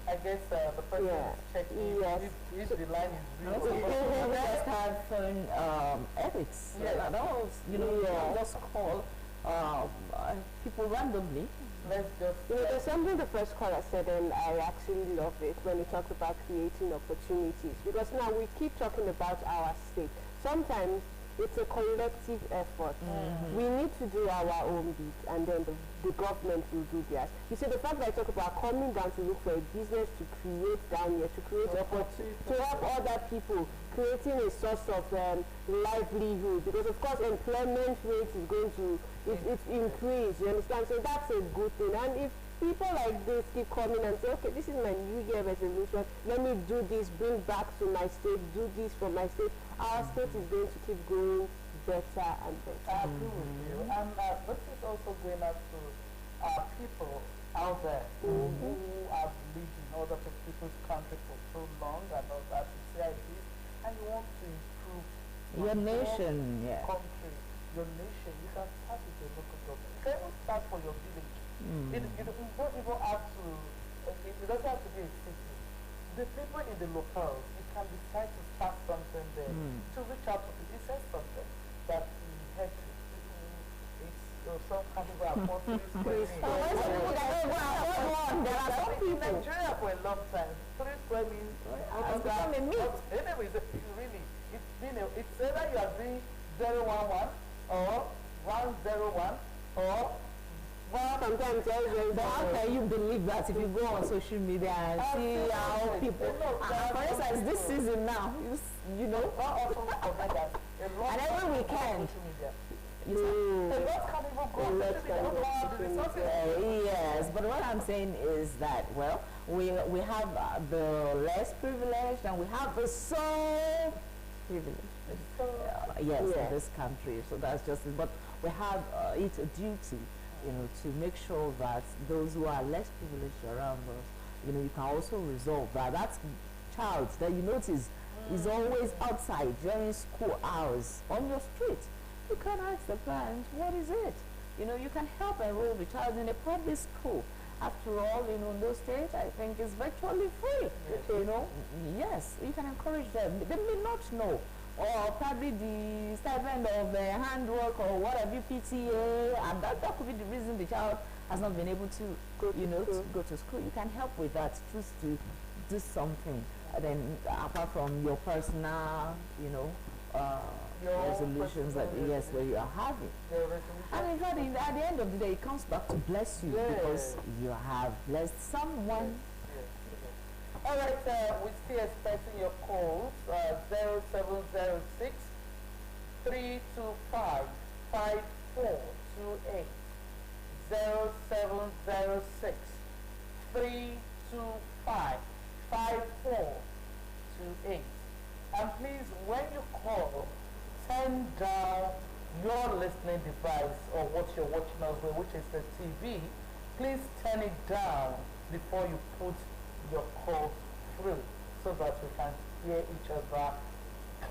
I guess the person is checking Yes. if the line is Also, real. we just have phone ethics. Yeah. That was, you know, just call people randomly. Let's just. You know, there's something the first caller said, and I actually love it when he talked about creating opportunities. Because now we keep talking about our state. Sometimes it's a collective effort. We need to do our own bit, and then the government will do theirs. You see, the fact that I talk about coming down to look for a business to create down here, to create opportunity, to help other people, creating a source of livelihood. Because of course, employment rate is going to it's increase. You understand? So that's a good thing. And if people like this keep coming and say, okay, this is my New Year resolution, let me do this, bring back to my state, do this for my state, our state is going to keep going better and better. I agree with you. And this is also going out to people out there who have lived in other people's country for so long and all that, to say like this, and you want to improve Your nation, yeah. country, your nation. You can start with your local government. You can even start for your village. You don't even have to, it doesn't have to be a city. The people in the locales, you can decide to start something there, to reach out to people. It says something that we had to, it's some kind of There are some in people. Nigeria for a long time. 3 square means It's become a myth. anyways, really, it's either you are doing 011 or 101 or Sometimes But how can you believe that if you go on social media and see how people, for instance, this season now, you know, not also forget that a lot and every weekend, social media. you see, A lot can even go on social media. They don't have the resources. yes, but what I'm saying is that, well, we have the less privileged and we have the so privileged. Yes, in this country. So that's just it. But we have it's a duty, you know, to make sure that those who are less privileged around us, you know, you can also resolve that. That child that you notice is always outside during school hours on your street. You can ask the parents, what is it? You know, you can help enroll the child in a public school. After all, you know, in those states, I think it's virtually free. You know, yes, you can encourage them. They may not know, or probably the stipend of handwork or whatever PTA, and that could be the reason the child has not been able to, to go to school. You can help with that, choose to do something. And then apart from your personal, you know, Your resolutions that personal that you are having. Your resolution. And in fact, at the end of the day, it comes back to bless you because you have blessed someone. All right, we're still expecting your calls, 0706 325 5428. 0706 325 5428. And please, when you call, turn down your listening device or what you're watching us with, which is the TV. Please turn it down before you put your call through so that we can hear each other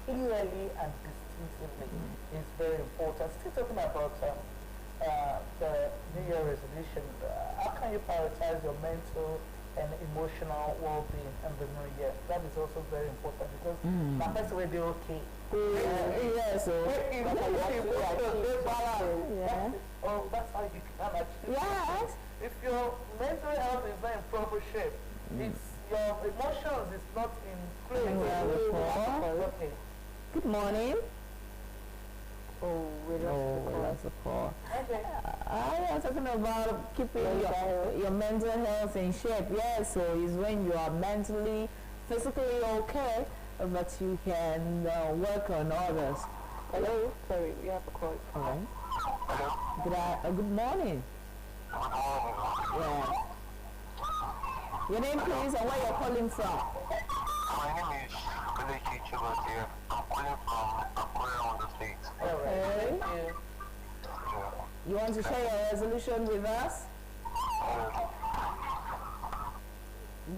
clearly and distinctively. It's very important. Still talking about the New Year resolution. How can you prioritize your mental and emotional well-being in the new year? That is also very important because my first will be okay. Yes, so Oh, that's how you can achieve. yes. If your mental health is not in proper shape, it's your emotions is not in place. Okay. Good morning. Oh, we That's a call. Okay. I was talking about keeping your mental health in shape. Yes, so it's when you are mentally, physically okay, but you can work on others. Hello? Sorry, we have a call. All right. Good morning. Yeah. Your name, please, and where you're calling from? My name is Billy Chichibatia. I'm calling from Akure on the state. All right. Okay. Thank you. You want to share your resolution with us?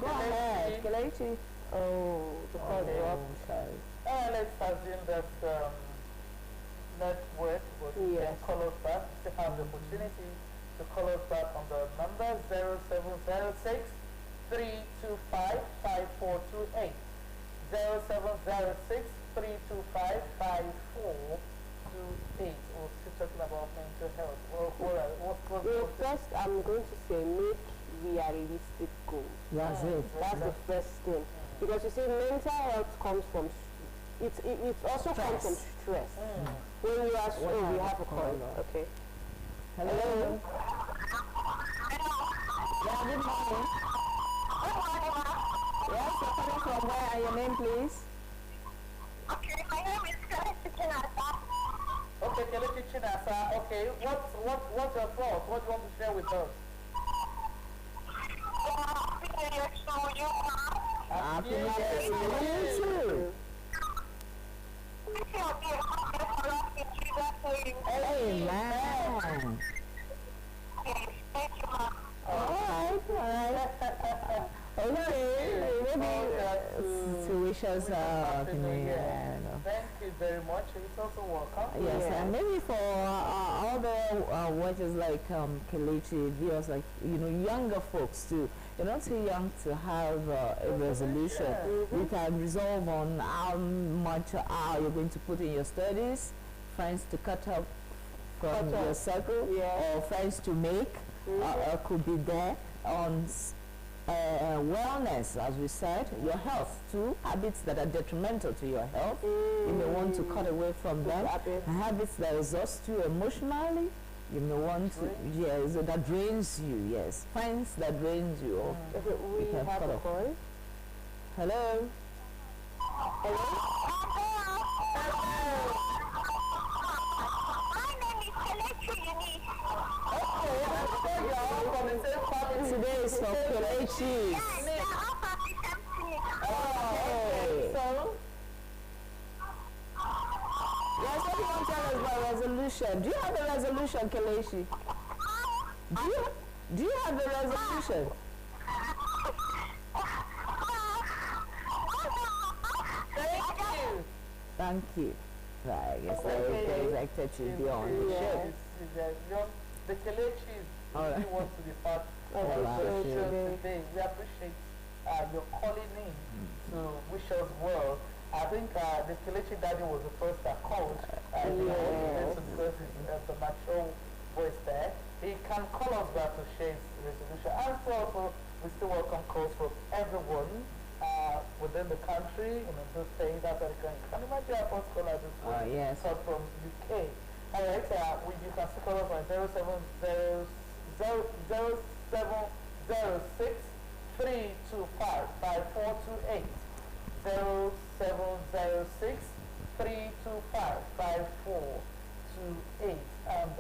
Go ahead, Kelechi. Oh, the call dropped. sorry. Let's assume that network will Yes. call us back. To have the opportunity to call us back on the number 0706 325 5428. 0706 325 5428. We're still talking about mental health. Well, first, I'm going to say make realistic goals. That's it. That's the first thing. Because you see, mental health comes from, it also comes from stress. When you are, we have a call. Okay. Hello. Yeah, good morning. Yes, you're calling from where? And your name, please? Okay, my name is Kelechi Chinasa. Okay, Kelechi Chinasa. Okay, what's your thoughts? What do you want to share with us? Happy New Year to you too. Amen. Alright. Okay, maybe to wish us Happy New Year. Thank you very much. It's also welcome. Yes, and maybe for other watchers like Kelechi, viewers like, younger folks too. You're not too young to have a resolution. You can resolve on how much you're going to put in your studies, friends to cut up from your circle, or friends to make could be there on wellness, as we said, your health too, habits that are detrimental to your health. You may want to cut away from them. Habits that exhaust you emotionally, you may want to, yes, that drains you, yes. Friends that drains you. We have a call. Hello? Today is for Kelechi. Okay. So? Yes, what do you want to tell us about resolution? Do you have a resolution, Kelechi? Do you have a resolution? Thank you. Right, I guess I was expected to be on the show. The Kelechi really wants to be part of the show today. We appreciate your calling in to wish us well. I think the Kelechi Daddy was the first that called. Because he's the mature voice there. He can call us back to share his resolution. And so also, we still welcome calls from everyone within the country, those things that are going. Can you imagine our first caller this week? Yes. From UK. All right, you can still call us on 0706 325 5428. 0706 3255428. And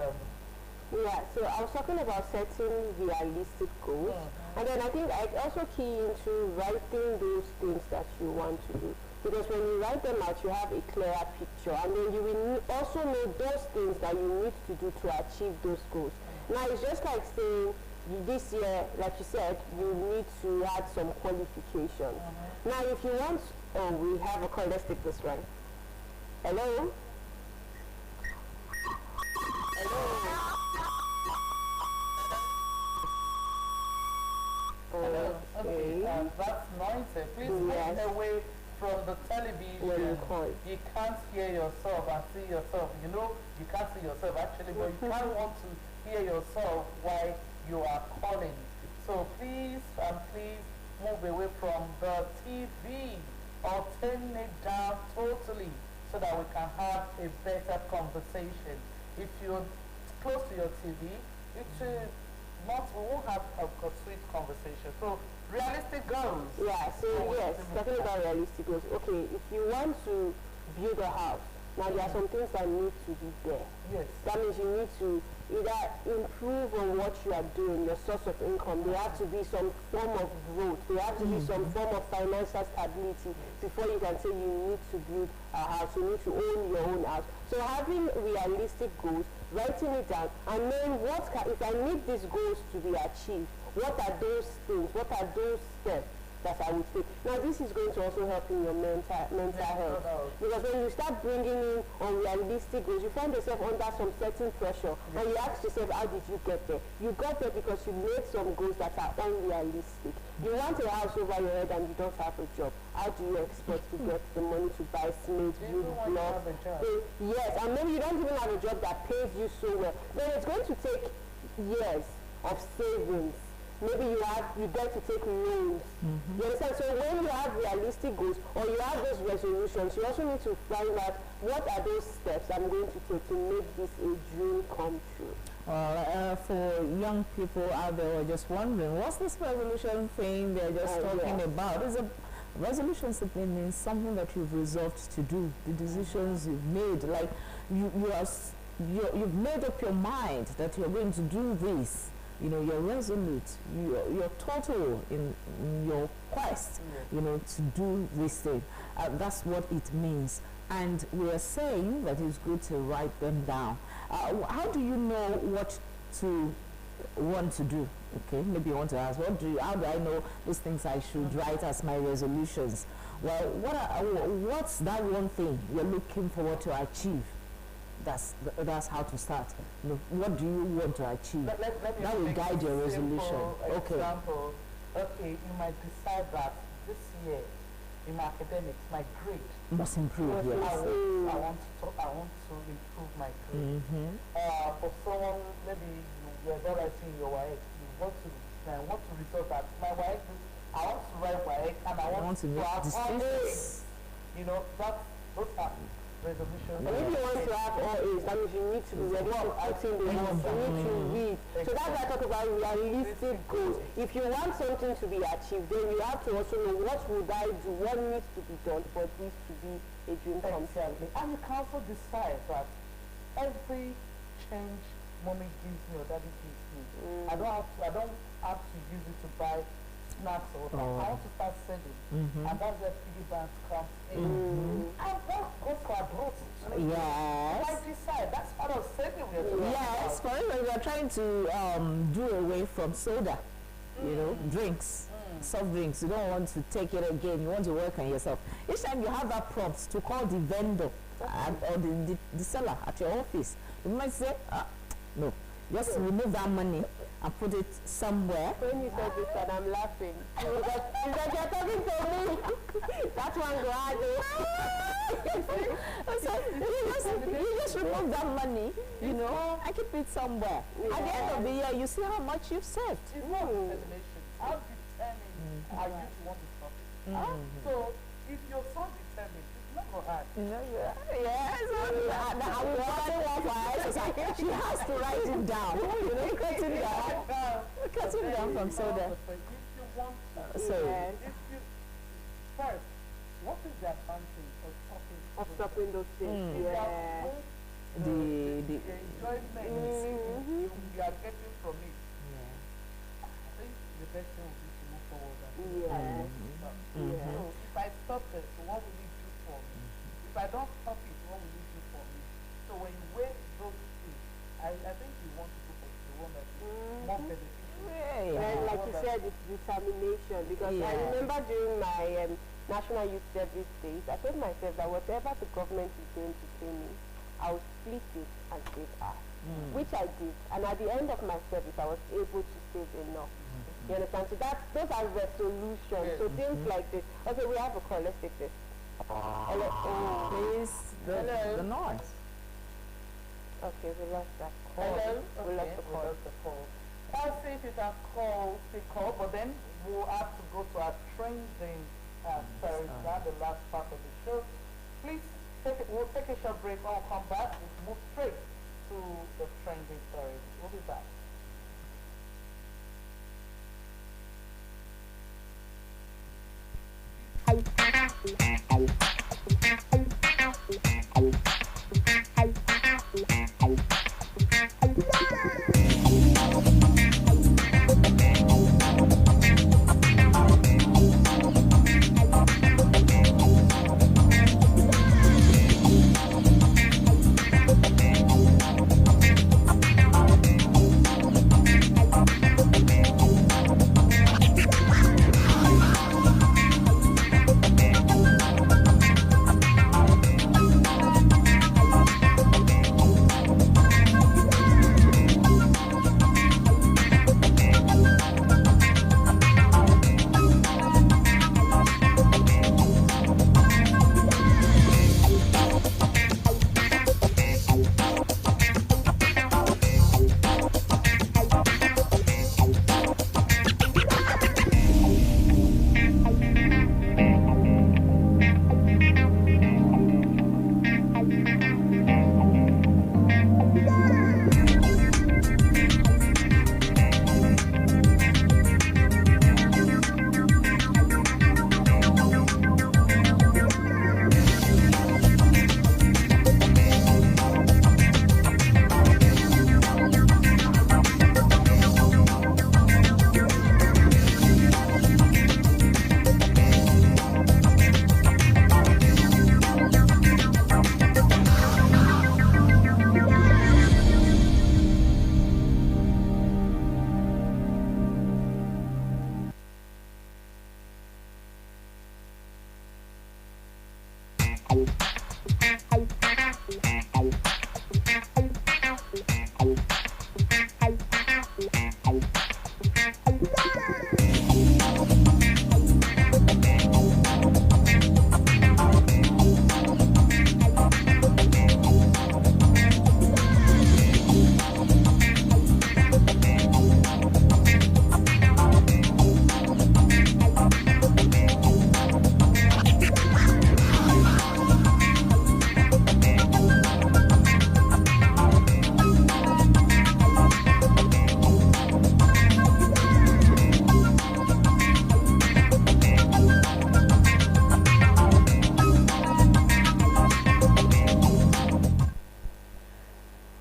Yeah, so I was talking about setting realistic goals, and then I think I also key into writing those things that you want to do. Because when you write them out, you have a clearer picture, and then you will also know those things that you need to do to achieve those goals. Now, it's just like saying, this year, like you said, you need to add some qualifications. Now, if you want, we have a call, let's take this one. Hello? hello. Okay. That's noisy. Please Yes. move away from the television. When you call. You can't hear yourself and see yourself. You know, you can't see yourself actually, but you can't want to hear yourself while you are calling. So please move away from the TV or turn it down totally so that we can have a better conversation. If you're close to your TV, it will we won't have a sweet conversation. So realistic goals. Yeah, so yes, talking about realistic goals. Okay, if you want to build a house, now there are some things that need to be there. Yes. That means you need to either improve on what you are doing, your source of income. There have to be some form of growth. There have to be some form of financial stability before you can say you need to build a house. You need to own your own house. So having realistic goals, writing it down, and knowing if I need these goals to be achieved, what are those things? What are those steps that I would take? Now, this is going to also help in your mental health. Because when you start bringing in unrealistic goals, you find yourself under some certain pressure, and you ask yourself, how did you get there? You got there because you made some goals that are unrealistic. You want a house over your head and you don't have a job. How do you expect to get the money to buy cement, build blocks? Yes, and maybe you don't even have a job that pays you so well. Then it's going to take years of savings. Maybe you get to take loans. You understand? So when you have realistic goals or you have those resolutions, you also need to find out what are those steps I'm going to take to make this a dream come true. Well, for young people out there who are just wondering, what's this resolution thing they're just talking about? Is a resolution simply means something that you've resolved to do, the decisions you've made. Like you've made up your mind that you're going to do this. You know, you're resolute, you're total in your quest, you know, to do this thing. That's what it means. And we are saying that it's good to write them down. How do you know what to want to do? Okay, maybe you want to ask, how do I know these things I should write as my resolutions? Well, what's that one thing you're looking forward to achieve? That's how to start. You know, what do you want to achieve? That will guide your resolution. Example, okay, you might decide that this year in my academics, my grade must improve. Yes. I want to improve my grade. For someone, maybe you're not writing your YX, you want to result that my YX. I want to write YX and I want to have distinctions. You know, those are resolution. And if you want to have all A's, that means you need to be ready to put in the work. You need to read. So that's why I talk about realistic goals. If you want something to be achieved, then you have to also know what would I do, what needs to be done for this to be a dream come true. And you can also decide that every change mommy gives me or daddy gives me, I don't have to use it to buy snacks or I want to start selling. And that's where piggy banks comes in. And that goes for growth. Yes. I decide that's part of saving we're doing. Yes, for instance, we are trying to do away from soda, you know, drinks, soft drinks. You don't want to take it again. You want to work on yourself. Each time you have that prompt to call the vendor or the seller at your office, you might say, no, just remove that money and put it somewhere. When you said this, and I'm laughing. Because it's like you're talking to me. That one go out. So you just remove that money, you know, and keep it somewhere. At the end of the year, you see how much you've saved. It's not determination. How determined are you to want to stop it? So if you're so determined, it's not going to hard. Yes, I will follow one for her exercise. She has to write it down. You know, cut it down from soda. If you want to, So, if you first, what is the advantage of talking of stopping those things. Mm. Yeah. The enjoyment you are getting from it. yeah. I think the best thing would be to move forward. Yes. Mhm. So if I stop it, what will it do for me? If I don't stop it, what will it do for me? So when you weigh those things, I think you want to go for the one that is more beneficial. Yeah. And like you said, it's determination. Because I Yeah. remember during my National Youth Service days, I told myself that whatever the government is going to pay me, I will split it and save half. Which I did. And at the end of my service, I was able to save enough. You understand? So those are resolutions. So things like this. Okay, we have a call. Let's take this. Hello. Oh. Please, the noise. Okay, we lost that call. Hello? We lost the We call. lost the call. I'll see if you can call, but then we'll have to go to our trending stories now, the last part of the show. Please, we'll take a short break. When we come back, we'll move straight to the trending stories. We'll be back.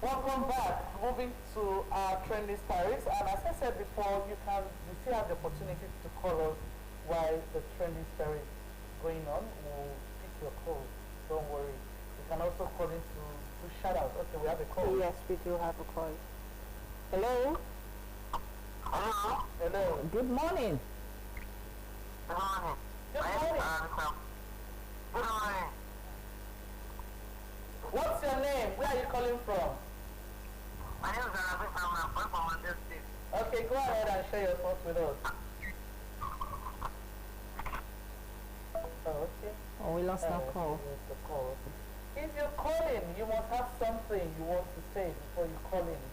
Welcome back. Moving to our trending stories, and as I said before, you still have the opportunity to call us while the trending story is going on. We'll pick your call. Don't worry. You can also call in to shout out. Okay, we have a call. Yes, we do have a call. Hello? Hello? Hello. Good morning. Good morning. Good morning. Good morning. What's your name? Where are you calling from? My name is Arabic. I'm from Monday State. Okay, go ahead and share your thoughts with us. Oh, okay. Oh, we lost that call. Yes, the call. If you're calling, you must have something you want to say before you call in.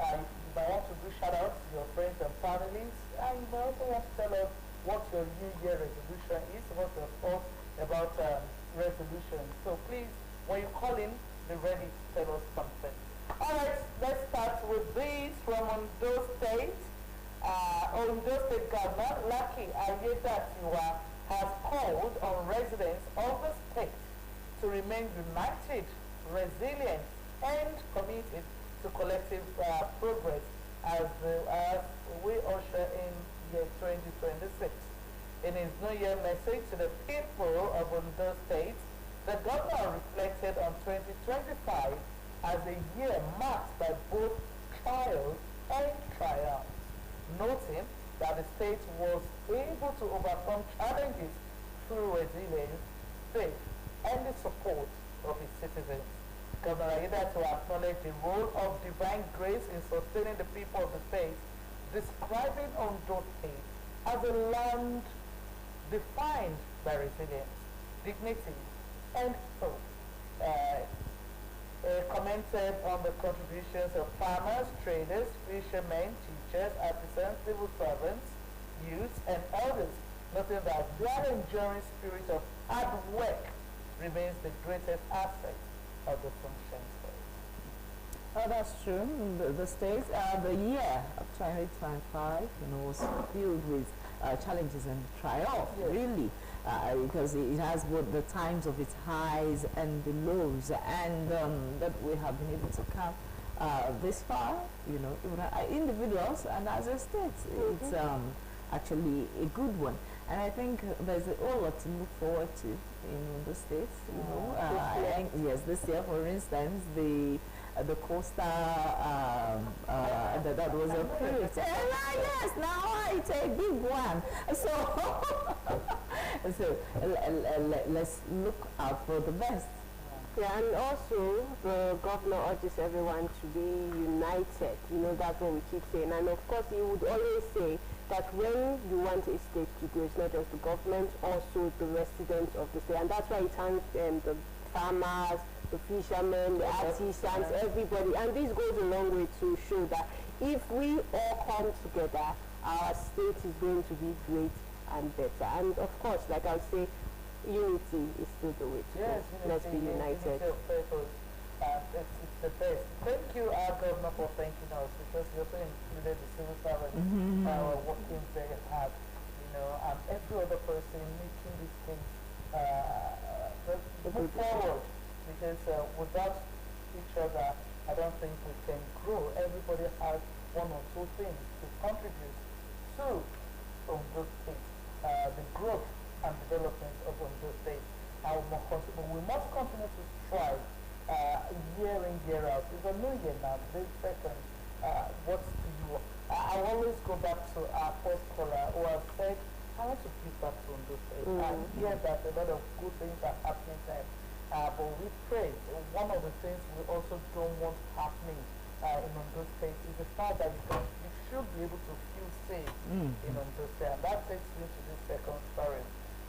You might want to do shout-outs to your friends and families, and you might also want to tell us what your New Year resolution is, what your thoughts about resolution. So please, when you call in, be ready to tell us something. Alright, let's start with this from Ondo State. Ondo State Governor Lucky Ayedatiwa has called on residents of the state to remain united, resilient, and committed to collective progress as we usher in year 2026. In his New Year message to the people of Ondo State, the governor reflected on 2025 as a year marked by both trials and triumphs, noting that the state was able to overcome challenges through resilience, faith, and the support of its citizens. Governor Aida to acknowledge the role of divine grace in sustaining the people of the state, describing Ondo State as a land defined by resilience, dignity, and hope. Commented on the contributions of farmers, traders, fishermen, teachers, artisans, civil servants, youths, and others, noting that their enduring spirit of hard work remains the greatest asset of the Sunshine State. Oh, that's true. The state, the year of 2025, was filled with challenges and triumph, Yes. really, because it has both the times of its highs and the lows, and that we have been able to come this far, even individuals and as a state. It's actually a good one. And I think there's a whole lot to look forward to in the states, and yes, this year, for instance, the coastal that was approved. Yes, now it's a big one. So let's look out for the best. Yeah, and also the governor urges everyone to be united. That's what we keep saying. And of course, he would always say that when you want a state to grow, it's not just the government, also the residents of the state. And that's why he thanks the farmers, the fishermen, the artisans, everybody. And this goes a long way to show that if we all come together, our state is going to be great and better. And of course, like I would say, unity is still the way to Yes, go. Let's be united. Unity of purpose. It's the best. Thank you, our governor, for thanking us, because you also included the civil servants working very hard, and every other person making this thing move forward. Because without each other, I don't think we can grow. Everybody has one or two things to contribute to Ondo State, the growth and development of Ondo State. And we must continue to strive year in, year out. It's a new year now, this second. What's to you? I always go back to our first caller who has said, I want to give back to Ondo State. I hear that a lot of good things are happening there. But we pray. One of the things we also don't want happening in Ondo State is the fact that you should be able to feel safe in Ondo State. And that takes me to this second story.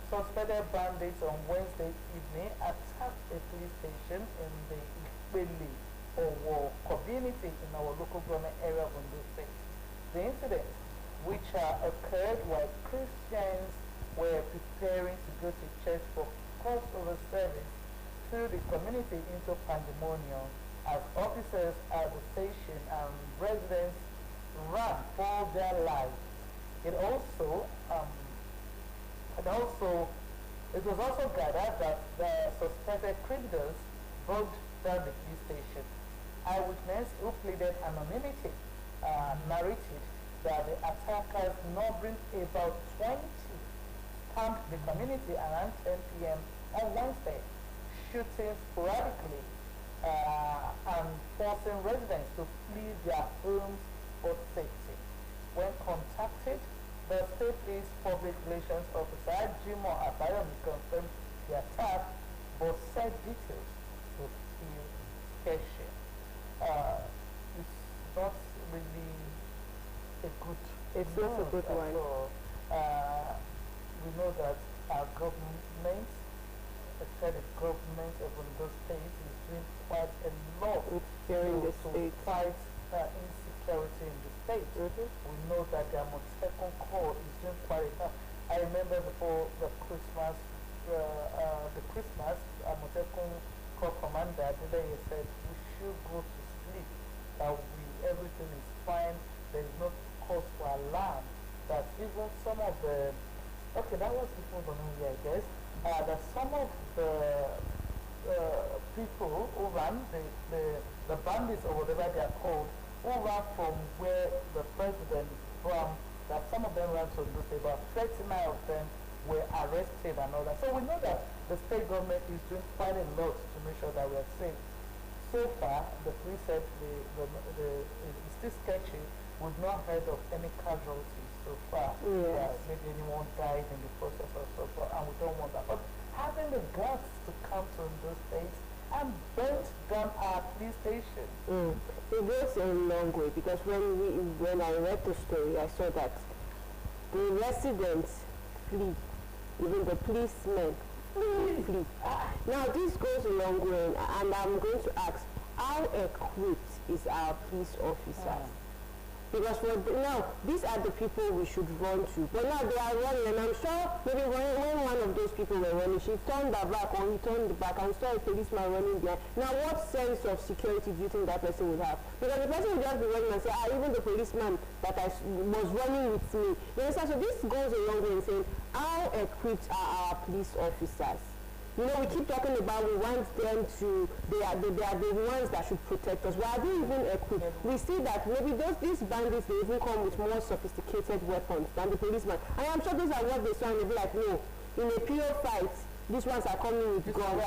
Suspected bandits on Wednesday evening attacked a police station in the Ikpele or community in our local government area of Ondo State. The incident, which occurred while Christians were preparing to go to church for crossover service, threw the community into pandemonium as officers at the station and residents ran for their lives. It was also gathered that the suspected criminals broke down the police station. Eyewitness who pleaded anonymity narrated that the attackers, numbering about 20, stormed the community around 10 p.m. on Wednesday, shooting sporadically and forcing residents to flee their homes for safety. When contacted, the state police public relations officer Jimo Abayomi confirmed the attack, but said details were still sketchy. It's not really a good. It's not a good one. We know that our government, especially the government of Ondo State, is doing quite a lot During the to state. fight insecurity in the state. We know that the Amotekun Corps is doing quite a lot. I remember before the Christmas, Amotekun Corps commander today said we should go to sleep, that everything is fine, there is no cause for alarm, that even some of the, that was before the New Year, I guess, that some of the people who ran the bandits or whatever they are called, who ran from where the president is from, that some of them ran to the state, about 39 of them were arrested and all that. So we know that the state government is doing quite a lot to make sure that we are safe. So far, the police said it's still sketchy. We've not heard of any casualties so far. Yes. Maybe anyone died in the process or so far, and we don't want that. But having the guts to come to those states and burn down our police station. It goes a long way, because when I read the story, I saw that the residents flee, even the policemen flee. Now this goes a long way, and I'm going to ask, how equipped is our police officers? Because now, these are the people we should run to. But now they are running, and I'm sure maybe when one of those people were running, she turned her back, or he turned back, and saw a policeman running behind. Now, what sense of security do you think that person would have? Because the person would just be running and say, even the policeman that was running with me. You understand? So this goes a long way in saying, how equipped are our police officers? You know, we keep talking about we want them to, they are the ones that should protect us. Well, are they even equipped? We see that maybe these bandits, they even come with more sophisticated weapons than the policeman. And I'm sure those are what they saw, and they'll be like, no, in a pure fight, these ones are coming with guns.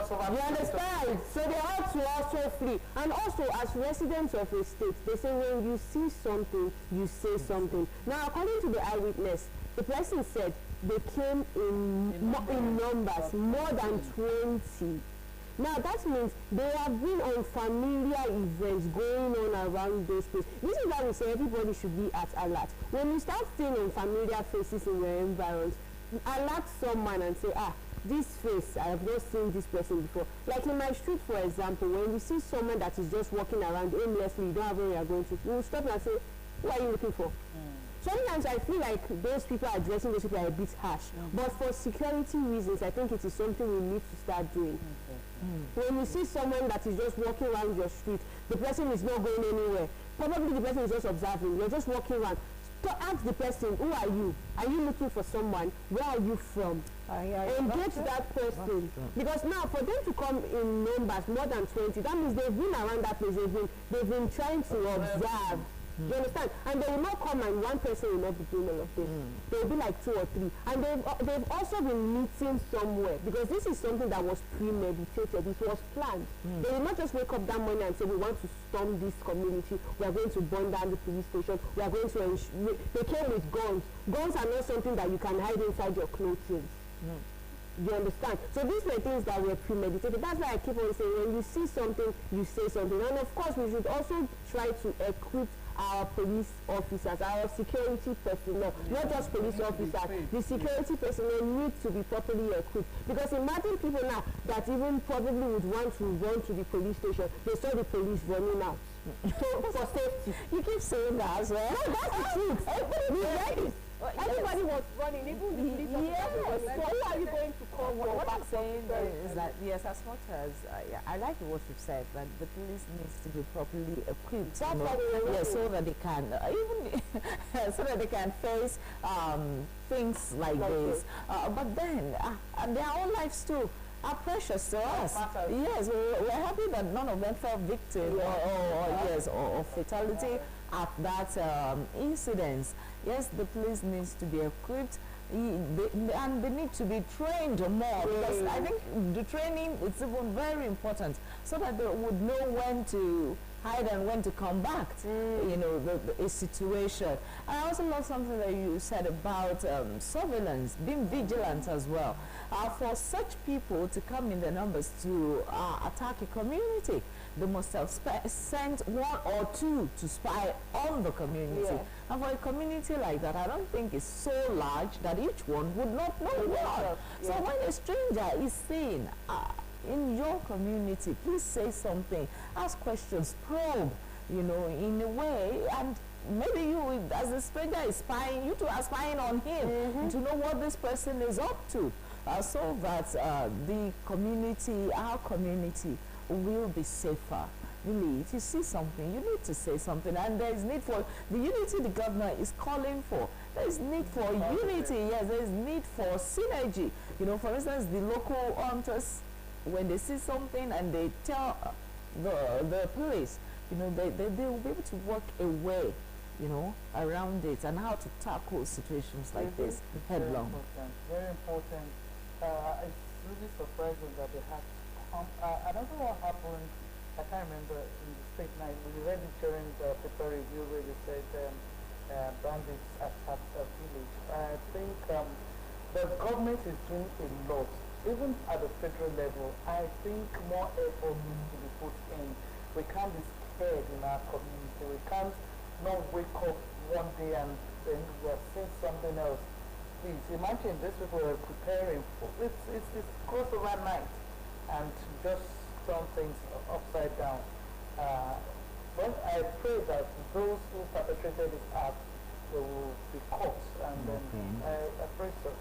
You understand? So they have to also flee. And also, as residents of a state, they say when you see something, you say something. Now, according to the eyewitness, the person said they came in numbers, more than 20. Now that means they have been on familiar events going on around those places. This is why we say everybody should be at alert. When you start seeing unfamiliar faces in your environs, alert someone and say, this face, I have not seen this person before. Like in my street, for example, when you see someone that is just walking around aimlessly, you don't have where you are going to, you will stop and say, who are you looking for? Sometimes I feel like those people addressing those people are a bit harsh. But for security reasons, I think it is something we need to start doing. When you see someone that is just walking around your street, the person is not going anywhere. Probably the person is just observing. You're just walking around. To ask the person, who are you? Are you looking for someone? Where are you from? Engage that person. Because now, for them to come in numbers, more than 20, that means they've been around that place. They've been trying to observe. You understand? And they will not come and one person will not be doing all of this. They will be like 2 or 3. And they've also been meeting somewhere, because this is something that was premeditated. It was planned. They will not just wake up that morning and say, we want to storm this community. We are going to burn down the police station. We are going to they came with guns. Guns are not something that you can hide inside your clothing. You understand? So these were things that were premeditated. That's why I keep on saying, when you see something, you say something. And of course, we should also try to equip our police officers, our security personnel, not just police officers. The security personnel need to be properly equipped. Because imagine people now that even probably would want to run to the police station. They saw the police running out. So for safety. You keep saying that as well. No, that's the truth. Everybody was running, even the police officers. So who are you going to call? What I'm saying is that, yes, as much as I like what you've said, that the police needs to be properly equipped. That's what so that they can even so that they can face things like this. But then their own lives too are precious to us. Yes, we're happy that none of them fell victim or fatality at that incident. Yes, the police needs to be equipped, and they need to be trained more, because I think the training is even very important, so that they would know when to hide and when to come back to, you know, a situation. I also love something that you said about surveillance, being vigilant as well. For such people to come in the numbers to attack a community, they must have sent 1 or 2 to spy on the community. And for a community like that, I don't think it's so large that each one would not know one. So when a stranger is saying, in your community, please say something, ask questions, probe, you know, in a way, and maybe you, as a stranger is spying, you two are spying on him to know what this person is up to, so that the community, our community, will be safer. Really, if you see something, you need to say something, and there is need for the unity the governor is calling for. There is need for unity, yes, there is need for synergy. You know, for instance, the local hunters when they see something and they tell the police, you know, they will be able to work a way, you know, around it and how to tackle situations like this headlong. Very important. It's really surprising that they have come. I don't know what happened. I can't remember in the state now. We read it during the paper review where they said bandits attacked a village. I think the government is doing a lot, even at the federal level. I think more effort needs to be put in. We can't be scared in our community. We can't not wake up one day and then we are seeing something else. Please imagine these people are preparing for it's close overnight and just turn things upside down. But I pray that those who perpetrated this act will be caught, and then I pray so.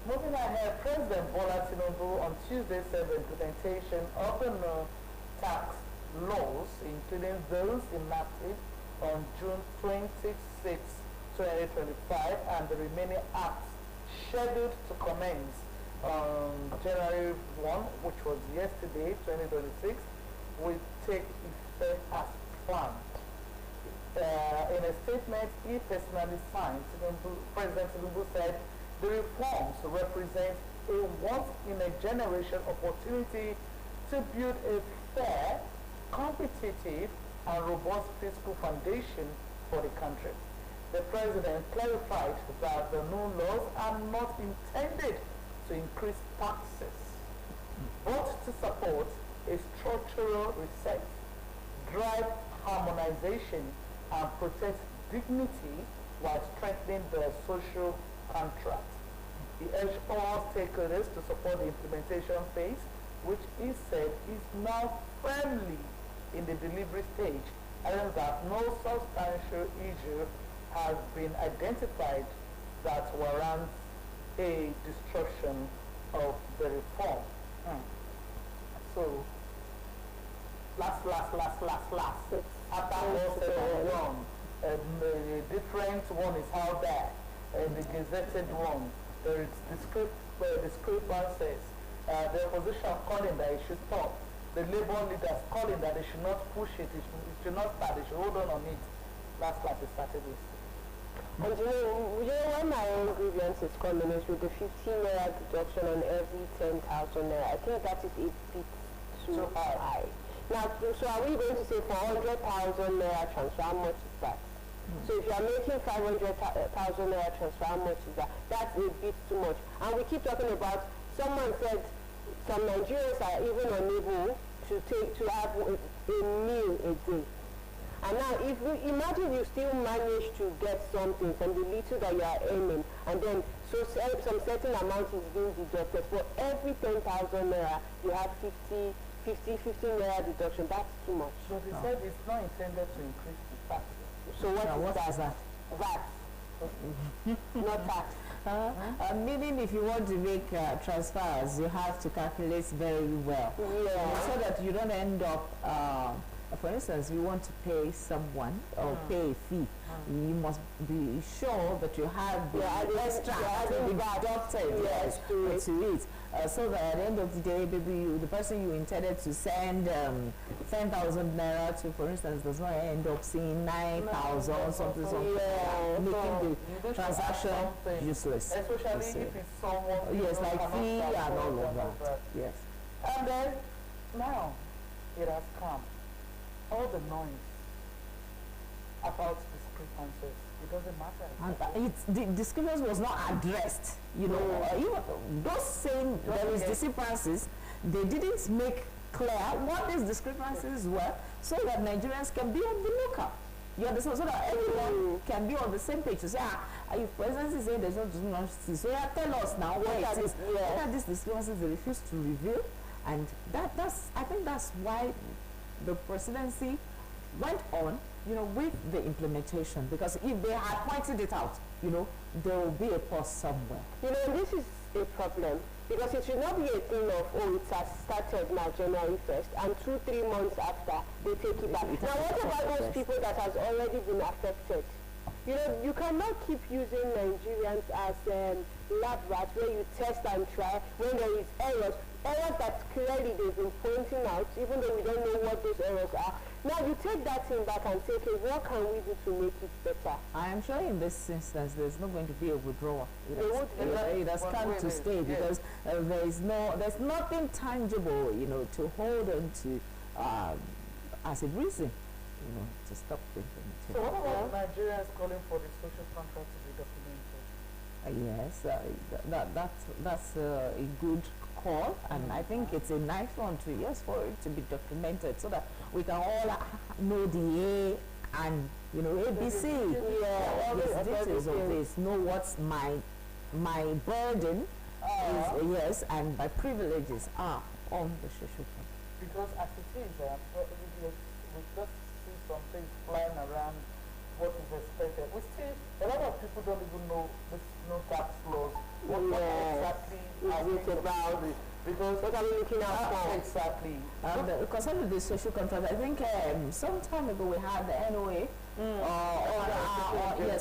Moving ahead, President Bola Tinubu on Tuesday said the implementation of the new tax laws, including those enacted on June 26, 2025, and the remaining acts scheduled to commence on January 1, which was yesterday, 2026, will take effect as planned. In a statement he personally signed, President Tinubu said the reforms represent a once-in-a-generation opportunity to build a fair, competitive, and robust fiscal foundation for the country. The President clarified that the new laws are not intended to increase taxes, but to support a structural reset, drive harmonization, and protect dignity while strengthening the social contract. He urged all stakeholders to support the implementation phase, which he said is now firmly in the delivery stage, and that no substantial issue has been identified that warrants a destruction of the reform. So, last. After all said and done, the different one is out there, and the gazetted one, there is discrepancies. The opposition calling that it should stop. The labor leaders calling that they should not push it, it should not start, they should hold on it. Last is Saturday. And you know when my own grievance is coming is with the 15 naira deduction on every 10,000 naira. I think that is a bit too high. Now, so are we going to say for 100,000 naira transfer, how much is that? So if you are making 500,000 naira transfer, how much is that? That's a bit too much. And we keep talking about, someone said some Nigerians are even unable to have a meal a day. And now, if you imagine you still manage to get something from the little that you are earning, and then some certain amount is being deducted. For every 10,000 naira, you have 15 naira deduction. That's too much. So they said it's not intended to increase the tax. So what is that? VAT. Not tax. Meaning if you want to make transfers, you have to calculate very well. Yeah. So that you don't end up, for instance, you want to pay someone or pay a fee, you must be sure that you have the extra to be deducted to it. So that at the end of the day, maybe the person you intended to send 10,000 naira to, for instance, does not end up seeing 9,000 something, making the transaction useless. Especially if it's someone. Yes, like fee and all of that. Yes. And then now it has come. All the noise about discrepancies, it doesn't matter. And the discrepancy was not addressed. You know, even those saying there is discrepancies, they didn't make clear what these discrepancies were, so that Nigerians can be on the lookout. You understand? So that everyone can be on the same page. To say, if President is saying there's no discrepancy, so tell us now what it is. What are these discrepancies they refuse to reveal? And I think that's why the presidency went on, you know, with the implementation, because if they had pointed it out, you know, there will be a pause somewhere. You know, this is a problem, because it should not be a thing of, oh, it has started now January 1st, and 2-3 months after, they take it back. Now, what about those people that has already been affected? You know, you cannot keep using Nigerians as lab rats where you test and try when there is errors that clearly they've been pointing out, even though we don't know what those errors are. Now you take that thing back and say, okay, what can we do to make it better? I am sure in this instance there's not going to be a withdrawal. It has come to stay because there's nothing tangible, to hold on to as a reason, to stop the implementation. So what about Nigerians calling for the social contract to be documented? Yes, that's a good call, and I think it's a nice one for it to be documented so that we can all know the A and ABC, all these details of this, know what's my burden is, yes, and my privileges are on the social contract. Because as it is, we just see some things flying around what is expected. A lot of people don't even know this tax laws. What exactly are we about? Because what are we looking out for? Exactly. Concerning the social contract, I think some time ago we had the NOA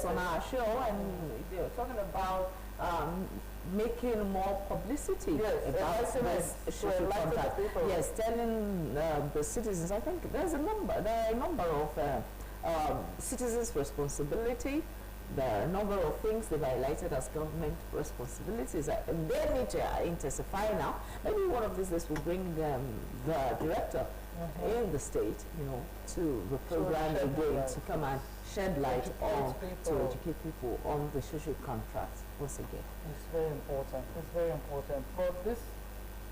on our show, and they were talking about making more publicity about this social contract. Yes, telling the citizens. I think there are a number of citizens' responsibility. There are a number of things they've highlighted as government responsibilities. They need to intensify now. Maybe one of these days will bring the director in the state, to the program again, to come and shed light on, to educate people on the social contract once again. It's very important. It's very important. But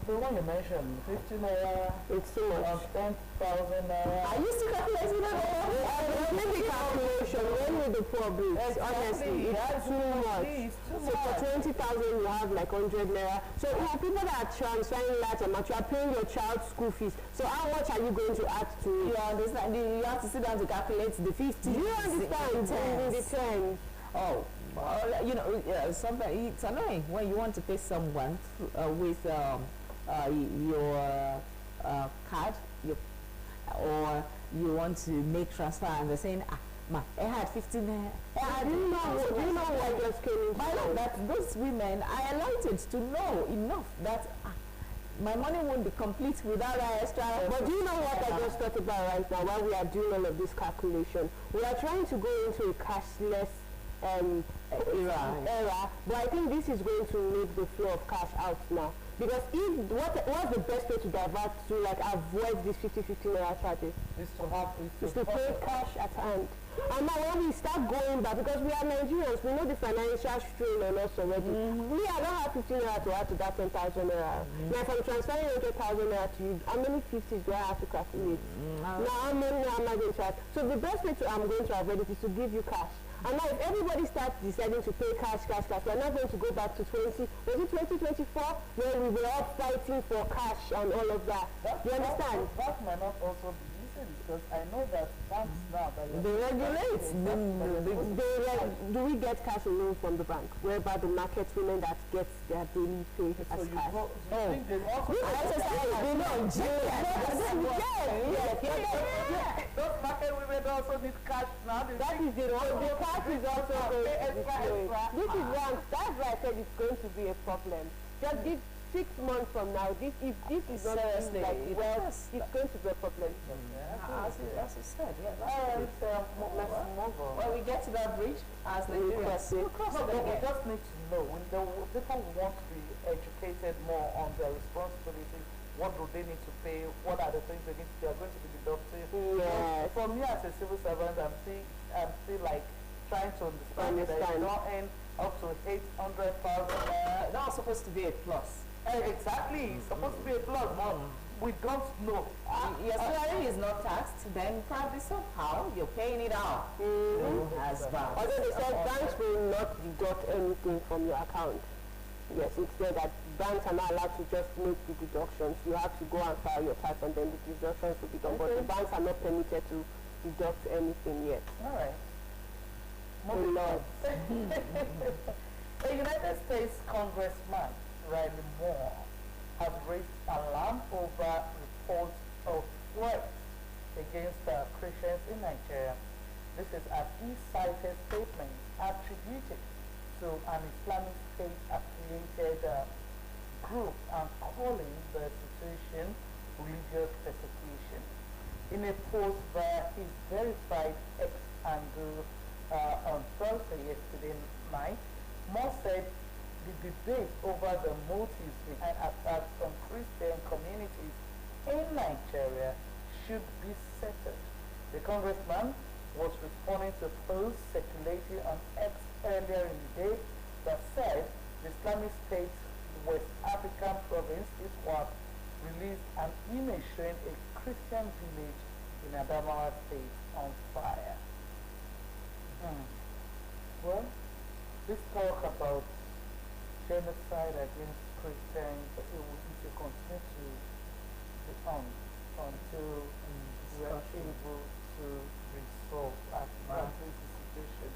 the one you mentioned, 15 naira, it's too much. 10,000 naira. I used to calculate it I made the calculation when with the poor bills. Honestly, it's too much. So for 20,000 you have like 100 naira. So people that are transferring large amount, you are paying your child's school fees. So how much are you going to add to it? You understand? You have to sit down to calculate the 50. Do you understand? The 10. Oh. Well, something it's annoying when you want to pay someone with your card, or you want to make transfer and they're saying, I had 15. Do you know what just came in? That those women are enlightened to know enough that my money won't be complete without that extra. But do you know what I just thought about right now while we are doing all of this calculation? We are trying to go into a cashless era, but I think this is going to make the flow of cash out now. Because what's the best way to divert to avoid these 50-50 naira charges? Is to pay cash at hand. And now when we start going back, because we are Nigerians, we know the financial strain on us already. I don't have 15 naira to add to that 10,000 naira. Now if I'm transferring 100,000 naira to you, how many 50s do I have to calculate? Now how many am I going to add? So the best way I'm going to avoid it is to give you cash. And now if everybody starts deciding to pay cash, we're not going to go back to 2024 where we were all fighting for cash and all of that. You understand? That might not also be easy because I know that banks now they regulate. Do we get cash alone from the bank? Whereby the market women that gets their daily pay as cash? Those market women also need cash now. That is the cash is also going to be extra. This is one. That's why I said it's going to be a problem. Just give 6 months from now, if this is not it's going to be a problem. As you said, let's move on. Well, we get to that bridge as Nigerians. We just need to know when people want to be educated more on their responsibilities. What do they need to pay? What are the things they are going to be deducting? Yes. For me as a civil servant, I'm still like trying to understand that I don't earn up to 800,000. That's supposed to be a plus. Exactly, it's supposed to be a plus, but we don't know. Your salary is not taxed, then probably somehow you're paying it out. As banks. Although they said banks will not deduct anything from your account. Yes, it's said that banks are not allowed to just make the deductions. You have to go and file your tax and then the deductions will be done. But the banks are not permitted to deduct anything yet. All right. Moving on. A United States Congressman, Riley Moore, has raised alarm over reports of threats against Christians in Nigeria. This is an e-cited statement attributed to an Islamic State-affiliated group and calling the situation religious persecution. In a post via his verified X handle on Thursday yesterday night, Moore said the debate over the motives behind attacks on Christian communities in Nigeria should be settled. The congressman was responding to posts circulating on X earlier in the day that said the Islamic State West African province ISWAP released an image showing a Christian village in Adamawa State on fire. Well, this talk about genocide against Christians, it will continue to on until we are able to resolve this situation.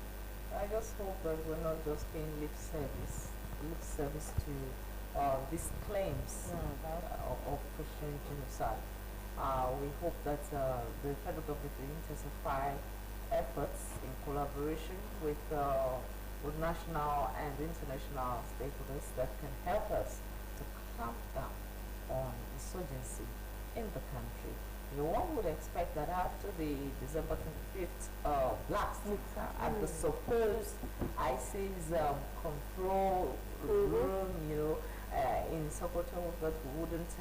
I just hope that we're not just paying lip service to these claims of Christian genocide. We hope that the federal government will intensify efforts in collaboration with national and international stakeholders that can help us to clamp down on insurgency in the country. One would expect that after the December 25th blast at the supposed ISIS control room, in Sokoto, that we wouldn't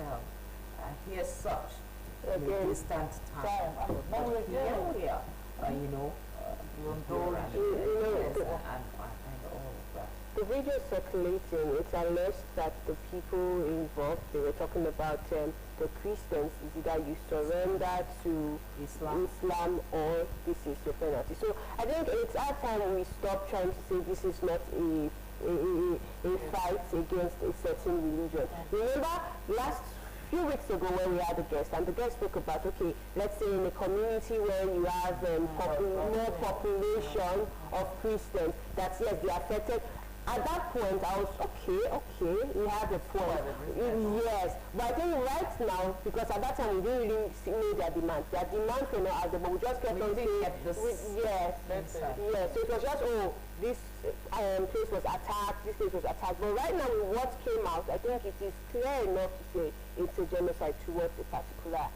hear such in a distant time. But here we are, and all of that. The video circulating, it's alleged that the people involved, they were talking about the Christians, is either you surrender to Islam or this is your penalty. So I think it's our time we stop trying to say this is not a fight against a certain religion. Remember last few weeks ago when we had a guest, and the guest spoke about, okay, let's say in a community where you have more population of Christians, that yes, they are affected. At that point, I was, okay, we have a point. Yes, but I think right now, because at that time we didn't really know their demands. Their demands were not out there, but we just kept on saying, yes. So it was just, this place was attacked, this place was attacked. But right now, with what came out, I think it is clear enough to say it's a genocide towards a particular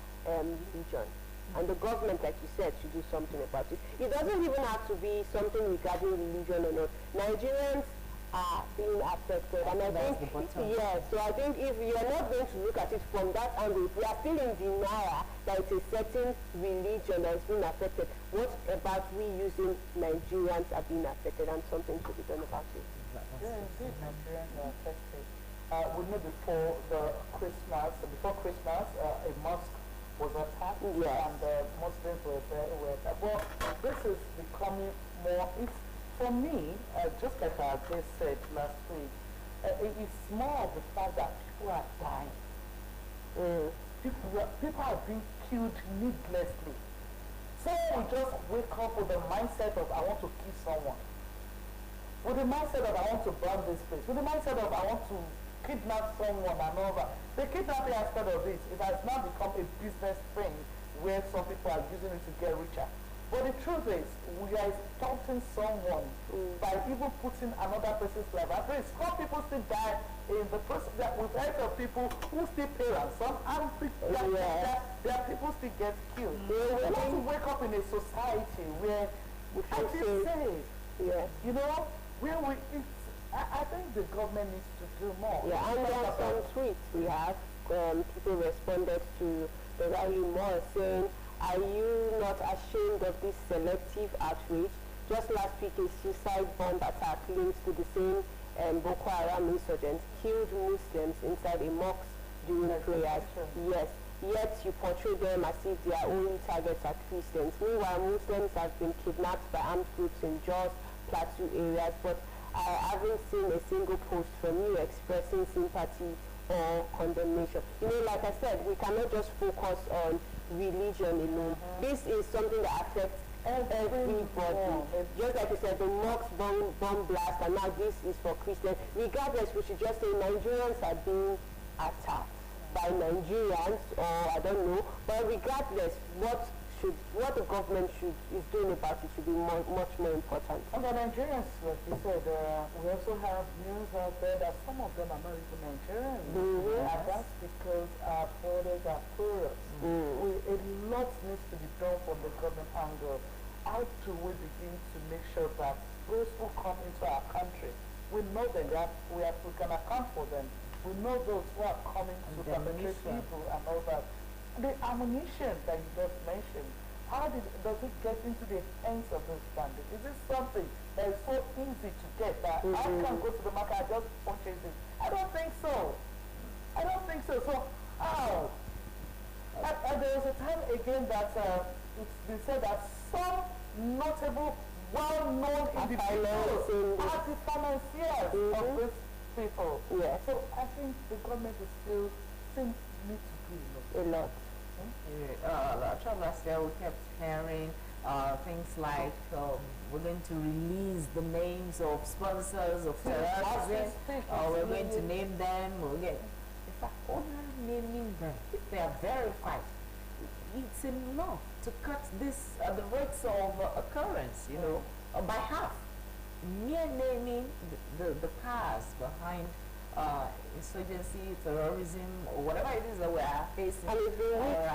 region. And the government, like you said, should do something about it. It doesn't even have to be something regarding religion or not. Nigerians are being affected, and I think, yes, so I think if you are not going to look at it from that angle, if we are still in denial that it's a certain religion that is being affected, what about we using Nigerians are being affected and something to be done about it? Yeah, indeed, Nigerians are affected. We know before Christmas, a mosque was attacked, and Muslims were attacked. Well, this is becoming more, for me, just like I just said last week, it's more of the fact that people are dying. People are being killed needlessly. Someone will just wake up with the mindset of, I want to kill someone. With the mindset of, I want to burn this place. With the mindset of, I want to kidnap someone and all that. The kidnapping aspect of it has now become a business thing where some people are using it to get richer. But the truth is, we are stopping someone by even putting another person's life at risk. Some people still die in the process. We've heard of people who still pay ransom, and their people still get killed. We want to wake up in a society where we feel safe. I think the government needs to do more. Yeah, and there are some tweets we have. People responded to the rally more saying, are you not ashamed of this selective outrage? Just last week, a suicide bomb attack linked to the same Boko Haram insurgents killed Muslims inside a mosque during prayers. Yes, yet you portray them as if their only targets are Christians. Meanwhile, Muslims have been kidnapped by armed groups in Jos, Plateau areas, but I haven't seen a single post from you expressing sympathy or condemnation. Like I said, we cannot just focus on religion alone. This is something that affects everybody. Just like you said, the mosque bomb blast, and now this is for Christians. Regardless, we should just say Nigerians are being attacked by Nigerians, or I don't know. But regardless, what what the government is doing about it should be much more important. And the Nigerians, like you said, we also have news out there that some of them are not even Nigerians. And that's because our borders are porous. A lot needs to be done from the government angle. How do we begin to make sure that those who come into our country, we know them, we can account for them. We know those who are coming to perpetrate evil and all that. The ammunition that you just mentioned, does it get into the hands of those bandits? Is it something that is so easy to get that I can go to the market and just purchase it? I don't think so. I don't think so. So, how? And there was a time again that it's been said that some notable, well-known individuals are the financiers of these people. Yes. So I think the government is still need to do a lot. Last year we kept hearing things like we're going to release the names of sponsors of terrorism, we're going to name them, in fact, only naming them, if they are verified, it's enough to cut this the rates of occurrence, by half. Mere naming the cause behind insurgency, terrorism, or whatever it is that we are facing. And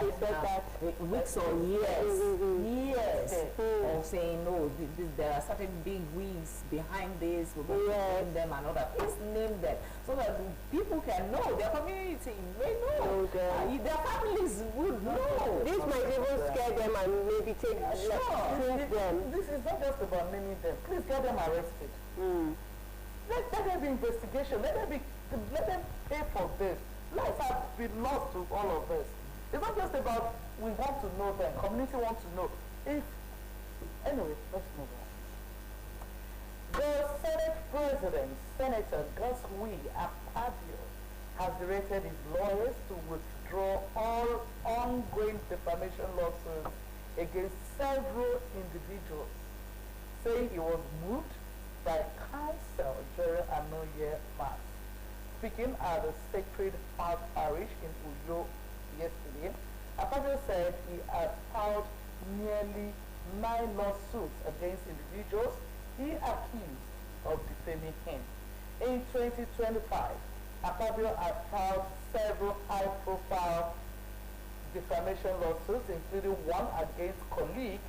it's been weeks or years of saying, no, there are certain big wigs behind this, we're going to name them and all that. Please name them so that people can know, their community may know, their families would know. This might even scare them and maybe treat them. This is not just about naming them. Please get them arrested. Let there be investigation. Let them pay for this. Lives have been lost to all of this. It's not just about we want to know them. Community wants to know. Anyway, let's move on. The Senate President, Senator Goswi Akpabio, has directed his lawyers to withdraw all ongoing defamation lawsuits against several individuals, saying he was moved by counsel during a New Year Mass. Speaking at the Sacred Heart Parish in Uyo yesterday, Akpabio said he had filed nearly 9 lawsuits against individuals he accused of defaming him. In 2025, Akpabio had filed several high-profile defamation lawsuits, including one against colleague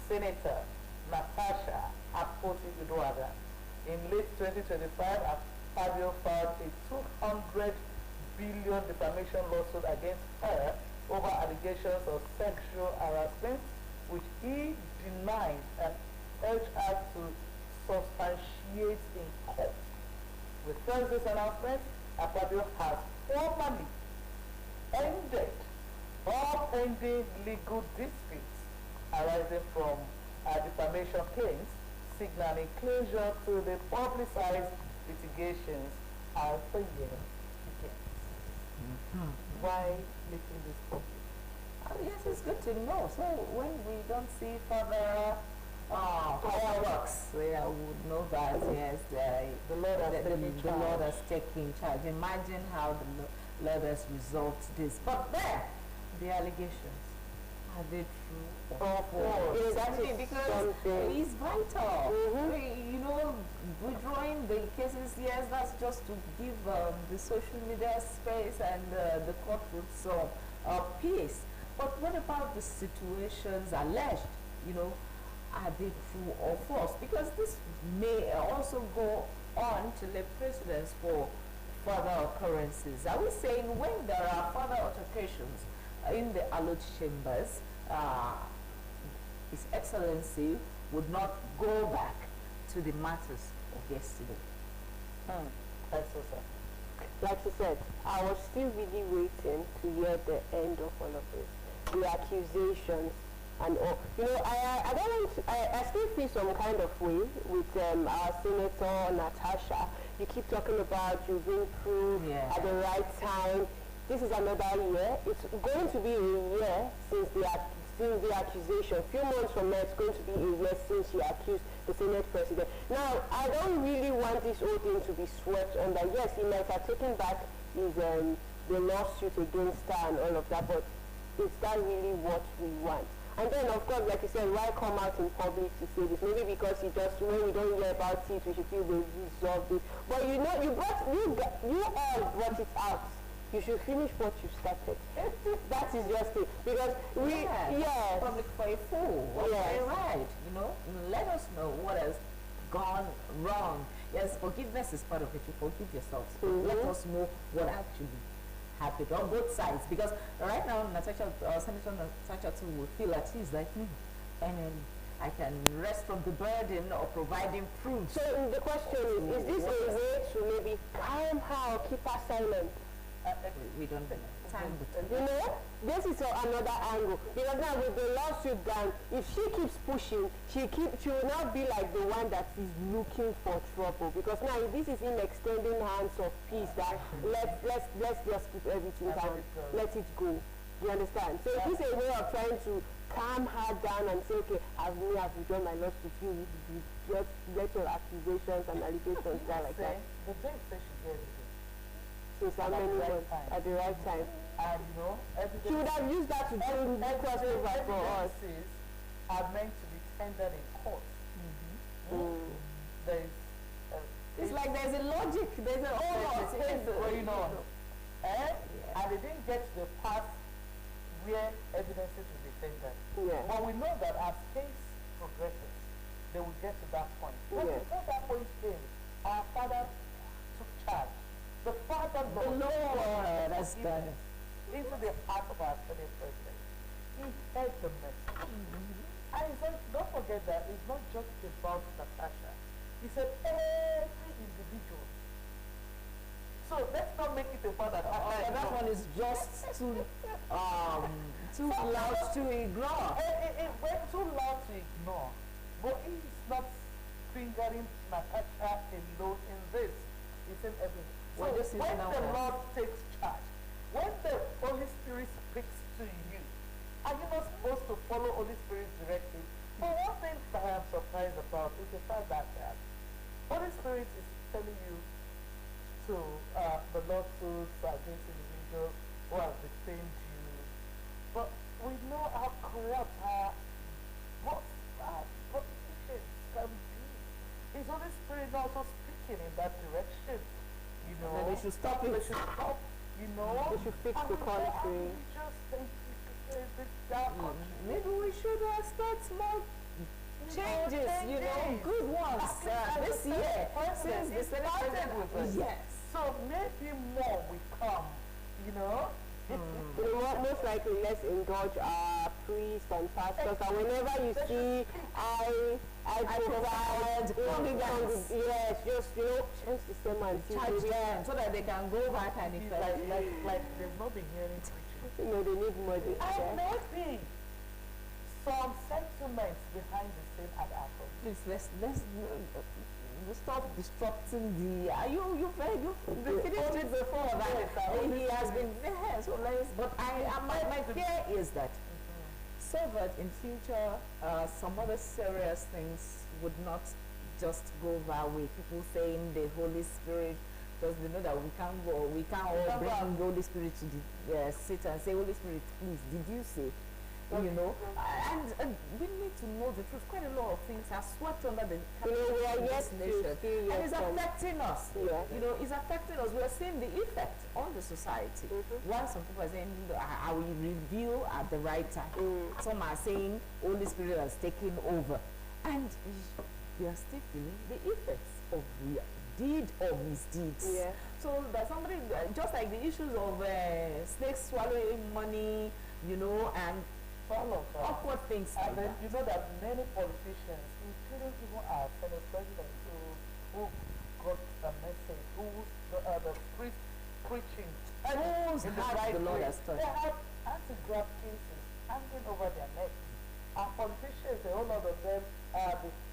Senator Natasha Akpoti-Uduaghan. In late 2025, Akpabio filed a 200 billion defamation lawsuit against her over allegations of sexual harassment, which he denied and urged her to substantiate in court. With Thursday's announcement, Akpabio has formally ended all pending legal disputes arising from defamation claims, signaling closure to the publicized litigations as the year begins. Why making this public? Yes, it's good to know. So when we don't see further fireworks, we would know that yes, the Lord has taken charge. Imagine how the Lord has resolved this. But then, the allegations, are they true? It is actually because it is vital. Withdrawing the cases, yes, that's just to give the social media space and the courtroom peace. But what about the situations alleged? Are they true or false? Because this may also go on to lay precedence for further occurrences. Are we saying when there are further altercations in the allotted chambers, His Excellency would not go back to the matters of yesterday? That's so sad. Like you said, I was still really waiting to hear the end of all of this. The accusations and all. I don't want to, I still feel some kind of way with our Senator Natasha. You keep talking about you bring proof at the right time. This is another year. It's going to be a year since the accusation. A few months from now, it's going to be a year since she accused the Senate President. Now, I don't really want this whole thing to be swept under. Yes, he might have taken back his the lawsuit against her and all of that, but is that really what we want? And then, of course, like you said, why come out in public to say this? Maybe because you just, when we don't hear about it, we should feel they resolved it. But you know, you all brought it out. You should finish what you started. That is just it. Because yes. Public for a fool, or Yes. for a ride, you know. Let us know what has gone wrong. Yes, forgiveness is part of it. You forgive yourselves. But let us know what actually happened on both sides. Because right now, Senator Natasha too will feel at ease, like me. Finally, I can rest from the burden of providing proof. So the question is this a way to maybe calm her or keep her silent? We don't time You know, this is another angle. Because now with the lawsuit down, if she keeps pushing, she will now be like the one that is looking for trouble. Because now this is in extending hands of peace that let's just keep everything down, let it go. You understand? So this is a way of trying to calm her down and say, okay, I've withdrawn my lawsuit. You just let your accusations and allegations down like that. The bank says she did it. Since how many months at the right time. And you know, She would have used that to do crossover for us. evidences are meant to be tendered in court. There is It's like there's a logic, there's a whole lot of things going on. And they didn't get to the part where evidences will be tendered. Yeah. But we know that as case progresses, they will get to that point. But Yeah. before that point came, our father took charge. The father The Lord has done it. into the heart of our Senate president. He heard the message. And he said, don't forget that it's not just about Natasha. He said, every individual. So let's not make it about Natasha. That one is just too loud to ignore. It went too loud to ignore. But he's not fingering Natasha alone in this. It's in everything. So Well, this is when now the what? Lord takes charge, when the Holy Spirit speaks to you, are you not supposed to follow Holy Spirit's directive? But one thing that I am surprised about is the fact that Holy Spirit is telling you to the lawsuits against individuals who have defamed you. But we know how corrupt our politicians can be. Is Holy Spirit also speaking in that direction? You know, And they should stop it. They should stop. You know, They should fix the country. Maybe we should start small changes, you know, good ones this year. Since the Senate president, yes. So maybe more will come, you know. You know, most likely let's indulge our priests and pastors, and whenever you see I provide congregants. yes, just change the same and see Charge maybe, them so that they can go back and It's effect. like they've not been hearing preaching. they need more this And year. maybe some sentiments behind the scene had happened. Please let's stop disrupting the. You've finished it before that he has been there. So but my fear is that so that in future some other serious things would not just go our way. People saying the Holy Spirit, because they know that we can't all bring the Holy Spirit to the seat and say, Holy Spirit, please, did you say? You know, and we need to know the truth. Quite a lot of things are swept under the carpet we are in yet this to nation, see and it's some- affecting us. Yeah. You know, it's affecting us. We are seeing the effect on the society. While some people are saying, I will reveal at the right time. Some are saying Holy Spirit has taken over, and we are still feeling the effects of the deed or misdeeds. Yeah. So that somebody, just like the issues of snakes swallowing money, you know, and All of that. awkward things like And then that. you know that many politicians, including even our Senate president, who got a message, the priest preaching, and Whose in the heart right the Lord way, has touched. they have anti-graft cases hanging over their necks. Our politicians, a whole lot of them,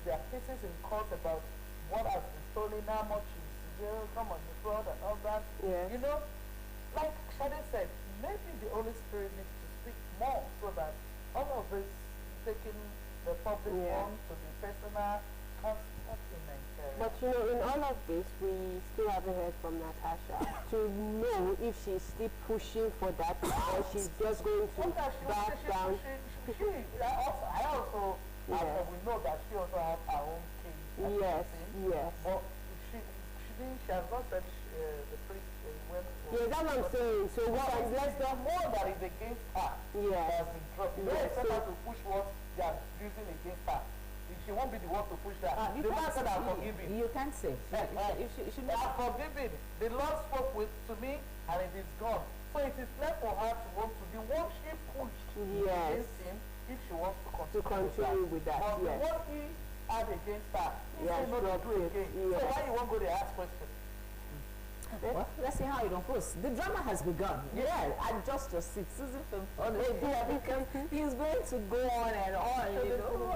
their cases in court about what has been stolen, how much is zero, come on the fraud and all that. Yeah. You know, like Shade said, maybe the Holy Spirit needs to speak more so that all of this taking the public Yeah. one to be personal in Nigeria. But you know, in all of this, we still haven't heard from Natasha to know if she's still pushing for that or she's just going to back down. I also we know that she also has her own case. Yes, yes. But she has not said the priest went for. Yeah, that's what I'm saying. So what is less than more that is against her yes. has been dropped. You don't expect her to push what they are using against her. She won't be the one to push that. The man said I'm forgiving. You can't say. She I'm forgiving. The Lord spoke to me and it is gone. So it is left for her to want to be what she pushed yes. against him if she wants to continue with that. But yes. what he had against her, he yes, said not to do again. Yes. So why you won't go there ask questions? Well, let's see how it unfolds. The drama has begun. Yeah, adjust your seat. Susan from because he's going to go on and on. You know.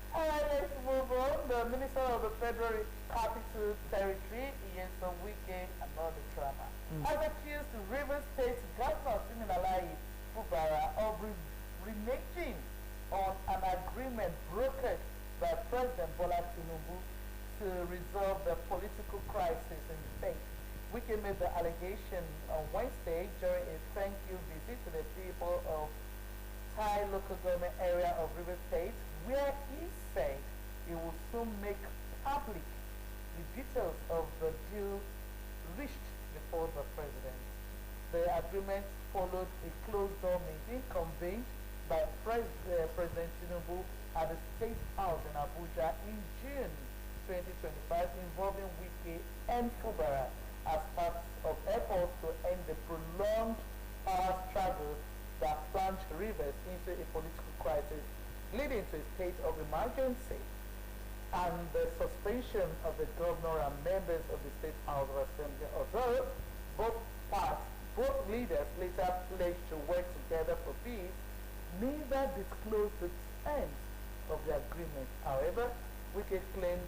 Alright, let's move on. The Minister of the Federal Capital Territory, Iyenso Wike, another drama, has accused the Rivers State Governor Siminalayi Fubara of reneging on an agreement brokered by President Bola Tinubu to resolve the political crisis in the state. Wike made the allegation on Wednesday during a thank you visit to the people of Thai local government area of River State, where he said he will soon make public the details of the deal reached before the president. The agreement followed a closed-door meeting convened by President Tinubu at the State House in Abuja in June 2025 involving Wike and Fubara as part of efforts to end the prolonged power struggle that plunged Rivers into a political crisis, leading to a state of emergency and the suspension of the governor and members of the State House of Assembly. Although both leaders later pledged to work together for peace, neither disclosed the terms of the agreement. However, Wike claimed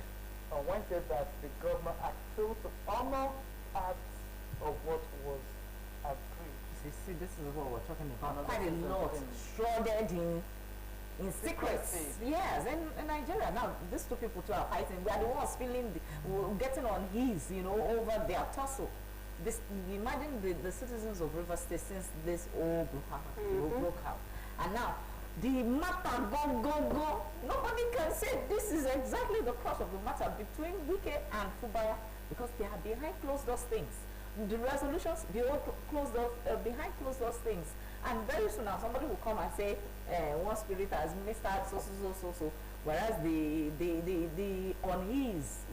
on Wednesday that the governor had failed to honor parts of what was agreed. See, this is what we're talking about. Another Quite a lot shrouded in secrets. Yes, in Nigeria now, these two people too are fighting. We are the ones getting on his, over their tussle. Imagine the citizens of River State since this all broke out, and now the matter go. Nobody can say this is exactly the cross of the matter between Wike and Fubara because they are behind closed doors things. The resolutions behind closed doors things, and very soon now somebody will come and say one spirit has ministered so, whereas the unease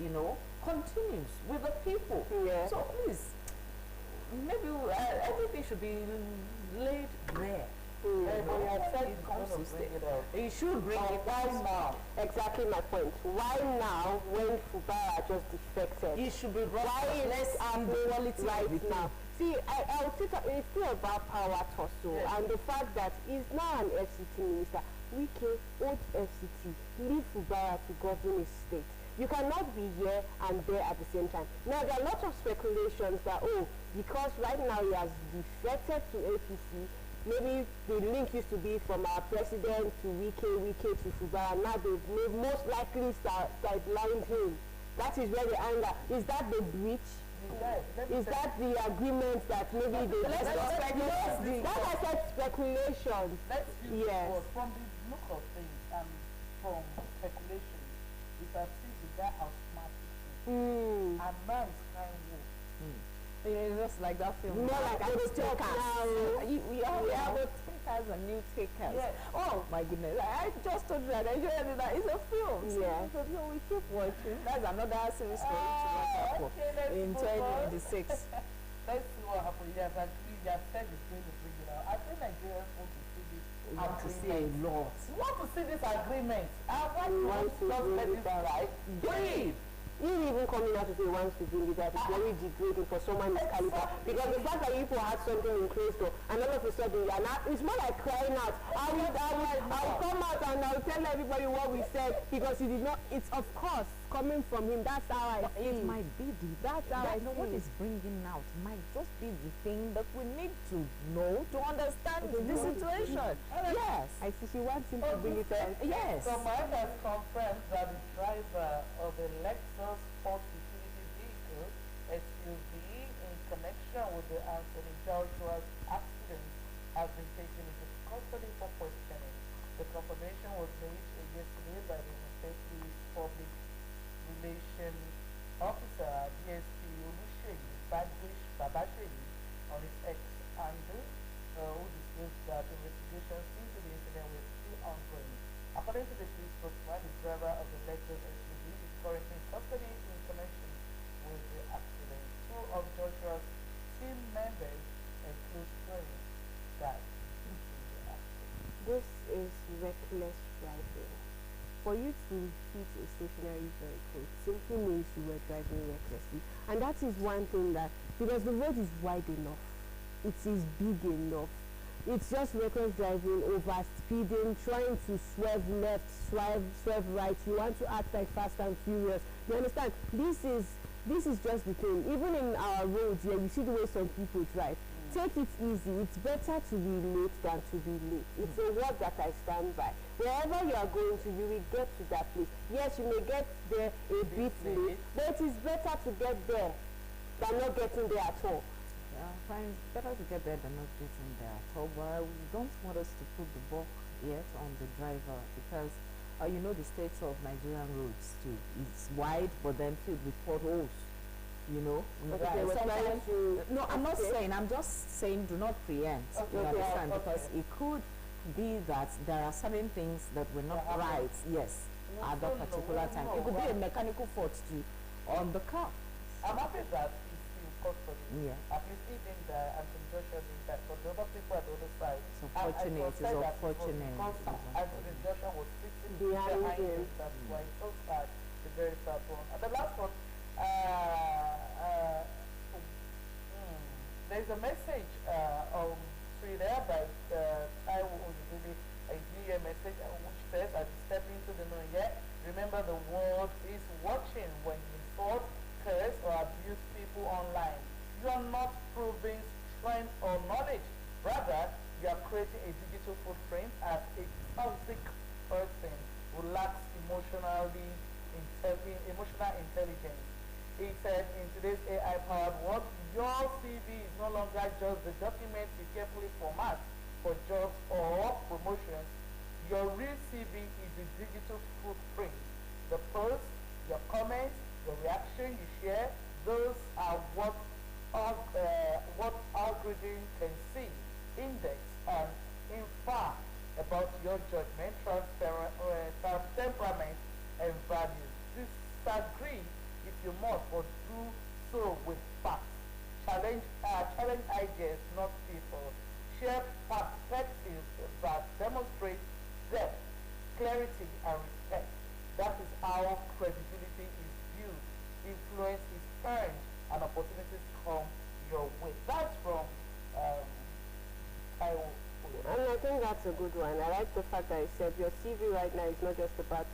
continues with the people. Yeah. So please, maybe everything should be laid bare. He should bring it why now? Exactly my point. Why now when Fubara just defected? He should be brought. Why is this happening right now? See, I'll think it's still about power tussle and the fact that he's now an FCT minister. Wike, old FCT, leave Fubara to govern his state. You cannot be here and there at the same time. Now, there are lots of speculations that, because right now he has defected to APC, maybe the link used to be from our president to Wike to Fubara. Now they've most likely sidelined him. That is where the anger. Is that the breach? Is that the agreement that maybe they... That I said speculation. Yes. From the look of things and from speculation, we can see the guy outsmarted him. And now he's crying wolf. It's just like that film. More like I was talking now. We have takers and new takers. Yes. Oh my goodness. I just told you that it's a film. Yeah. So we keep watching. That's another series story to watch out in 2026. Let's see what happens. Yes, I agree. You have said it's going to bring it out. I think Nigerians want to see this. We want to see a lot. We want to see this agreement. I want to just let this right. Breathe. You even coming out to say wants to bring it out is very degrading for someone his caliber. Because the fact that people had something in closed door and all of a sudden you are not, it's more like crying out. I'll come out and I'll tell everybody what we said because he did not, it's of course coming from him. That's how I It feel. might be That's how I you know what feel. is bringing out might just be the thing that we need to know to understand Okay, the you want to situation. Yes. I see she wants him to bring it out. Yes. So my has confirmed that the driver of a Lexus sport utility vehicle SUV in connection with the Anthony Joshua's accident has been taken into custody for questioning. The confirmation was made yesterday by the State Police Public Relation Officer DSP Oluseyi Babasheyi on his ex handle, who disclosed that investigations into the incident were still ongoing. According to the police spokesman, the driver of the Lexus SUV is currently in custody in connection with the accident. Two of Joshua's team members and close friends died in the accident. This is reckless driving. For you to hit a stationary vehicle simply means you were driving recklessly. And that is one thing that, because the road is wide enough, it is big enough. It's just reckless driving, over speeding, trying to swerve left, swerve right. You want to act like Fast and Furious. You understand? This is just the thing. Even in our roads here, you see the way some people drive. Take it easy. It's better to be late than to be late. It's a word that I stand by. Wherever you are going to, you will get to that place. Yes, you may get there a bit late, but it is better to get there than not getting there at all. Yeah, fine. It's better to get there than not getting there at all. But we don't want us to put the bulk yet on the driver because you know the states of Nigerian roads too. It's wide but then filled with potholes. You know, Okay, they were trying to no, I'm not escape. saying. I'm just saying do not preempt. Okay, You understand? okay. Because it could be that there are certain things that were not Yeah, right. Yes, No, at that no, particular time. no, It could be a no. mechanical fault too on the car. I'm happy that he's in custody. Yeah. At least he didn't die and Joshua didn't die, but the other people at the other side. It's I unfortunate, suspect it's that it was unfortunate, because it's Anthony Joshua was sitting Behind behind him. him. That's why it's so sad. The very sad one. And the last one, there's a message on Twitter by Taiwo Ozudili, a GM message which says, as you step into the new year, remember the world is watching when you insult, curse, or abuse people online. You are not proving strength or knowledge. Rather, you are creating a digital footprint as a toxic person who lacks emotional intelligence. He said, in today's AI-powered world, your CV is no longer just the document you carefully format for jobs or promotions. Your real CV is the digital footprint. The posts, your comments, your reaction you share, those are what algorithm can see, index, and infer about your judgment, temperament, and values. Disagree if you must, but do so with facts. Challenge ideas, not people. Share perspectives that demonstrate depth, clarity, and respect. That is how credibility is viewed, influence is earned, and opportunities come your way. That's from Taiwo. And I think that's a good one. I like the fact that you said your CV right now is not just about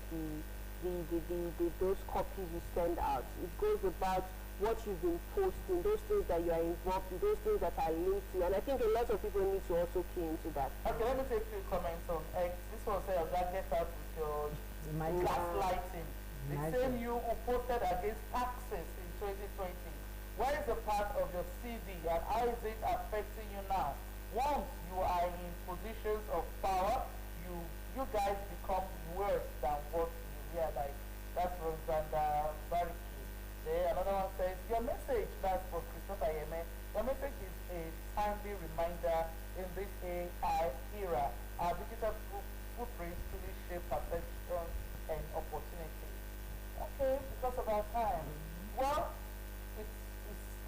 those copies you send out. It goes about what you've been posting, those things that you are involved in, those things that are linked to. And I think a lot of people need to also key into that. Okay, let me take a few comments on X. This one says, "I'll get out with your Imagine. gaslighting." The Imagine. same you who posted against taxes in 2020. Where is the part of your CV and how is it affecting you now? Once you are in positions of power, you guys become worse than what you realize. That's from Zanda Bariki. There, another one says, your message, that's for Christopher Yeme, your message is a timely reminder in this AI era. Our digital footprints truly shape perception and opportunity. Okay, because of our time. Well, it's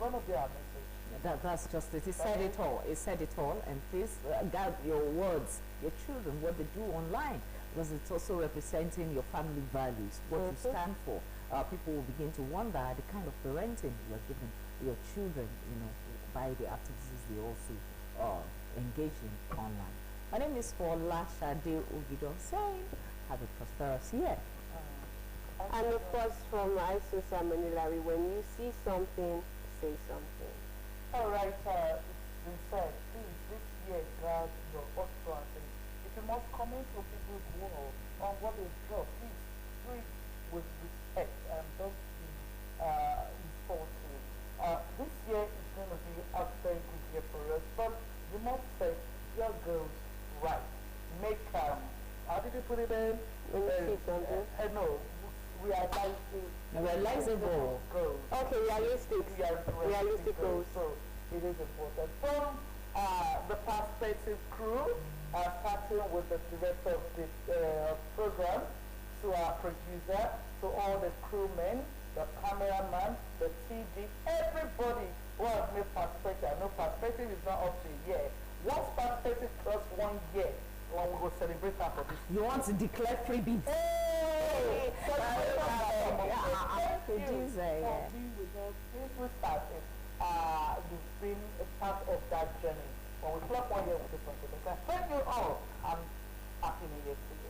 going to be our message. That's just it. He said it all. He said it all. And please guard your words, your children, what they do online, because it's also representing your family values, what you stand for. People will begin to wonder the kind of parenting you are giving your children, you know, by the activities they also engage in online. My name is Fola Shade Ogido saying, have a prosperous year. And of course, from ISO Samanilari, when you see something, say something. All right, it's been said, please, this year, guard your utterances. If you must comment on people's wall on what they draw, please do it with respect and don't be insulting. This year is going to be a very good year for us, but you must set your goals right. Make, how did you put it in? When you see something. No, Realizable goals. Okay, realistic. Realistic goals. So it is important. From the perspective crew, starting with the director of the program, to our producer, to all the crewmen, the cameraman, the TV, everybody who has made perspective. I know perspective is not up to a year. Once perspective plus 1 year, when we go celebrate that for this. You want to declare freebies? Hey! Producer, yeah. Being with us since we started, you've been a part of that journey. When we clock 1 year, we do something better. Thank you all, and happy New Year to you.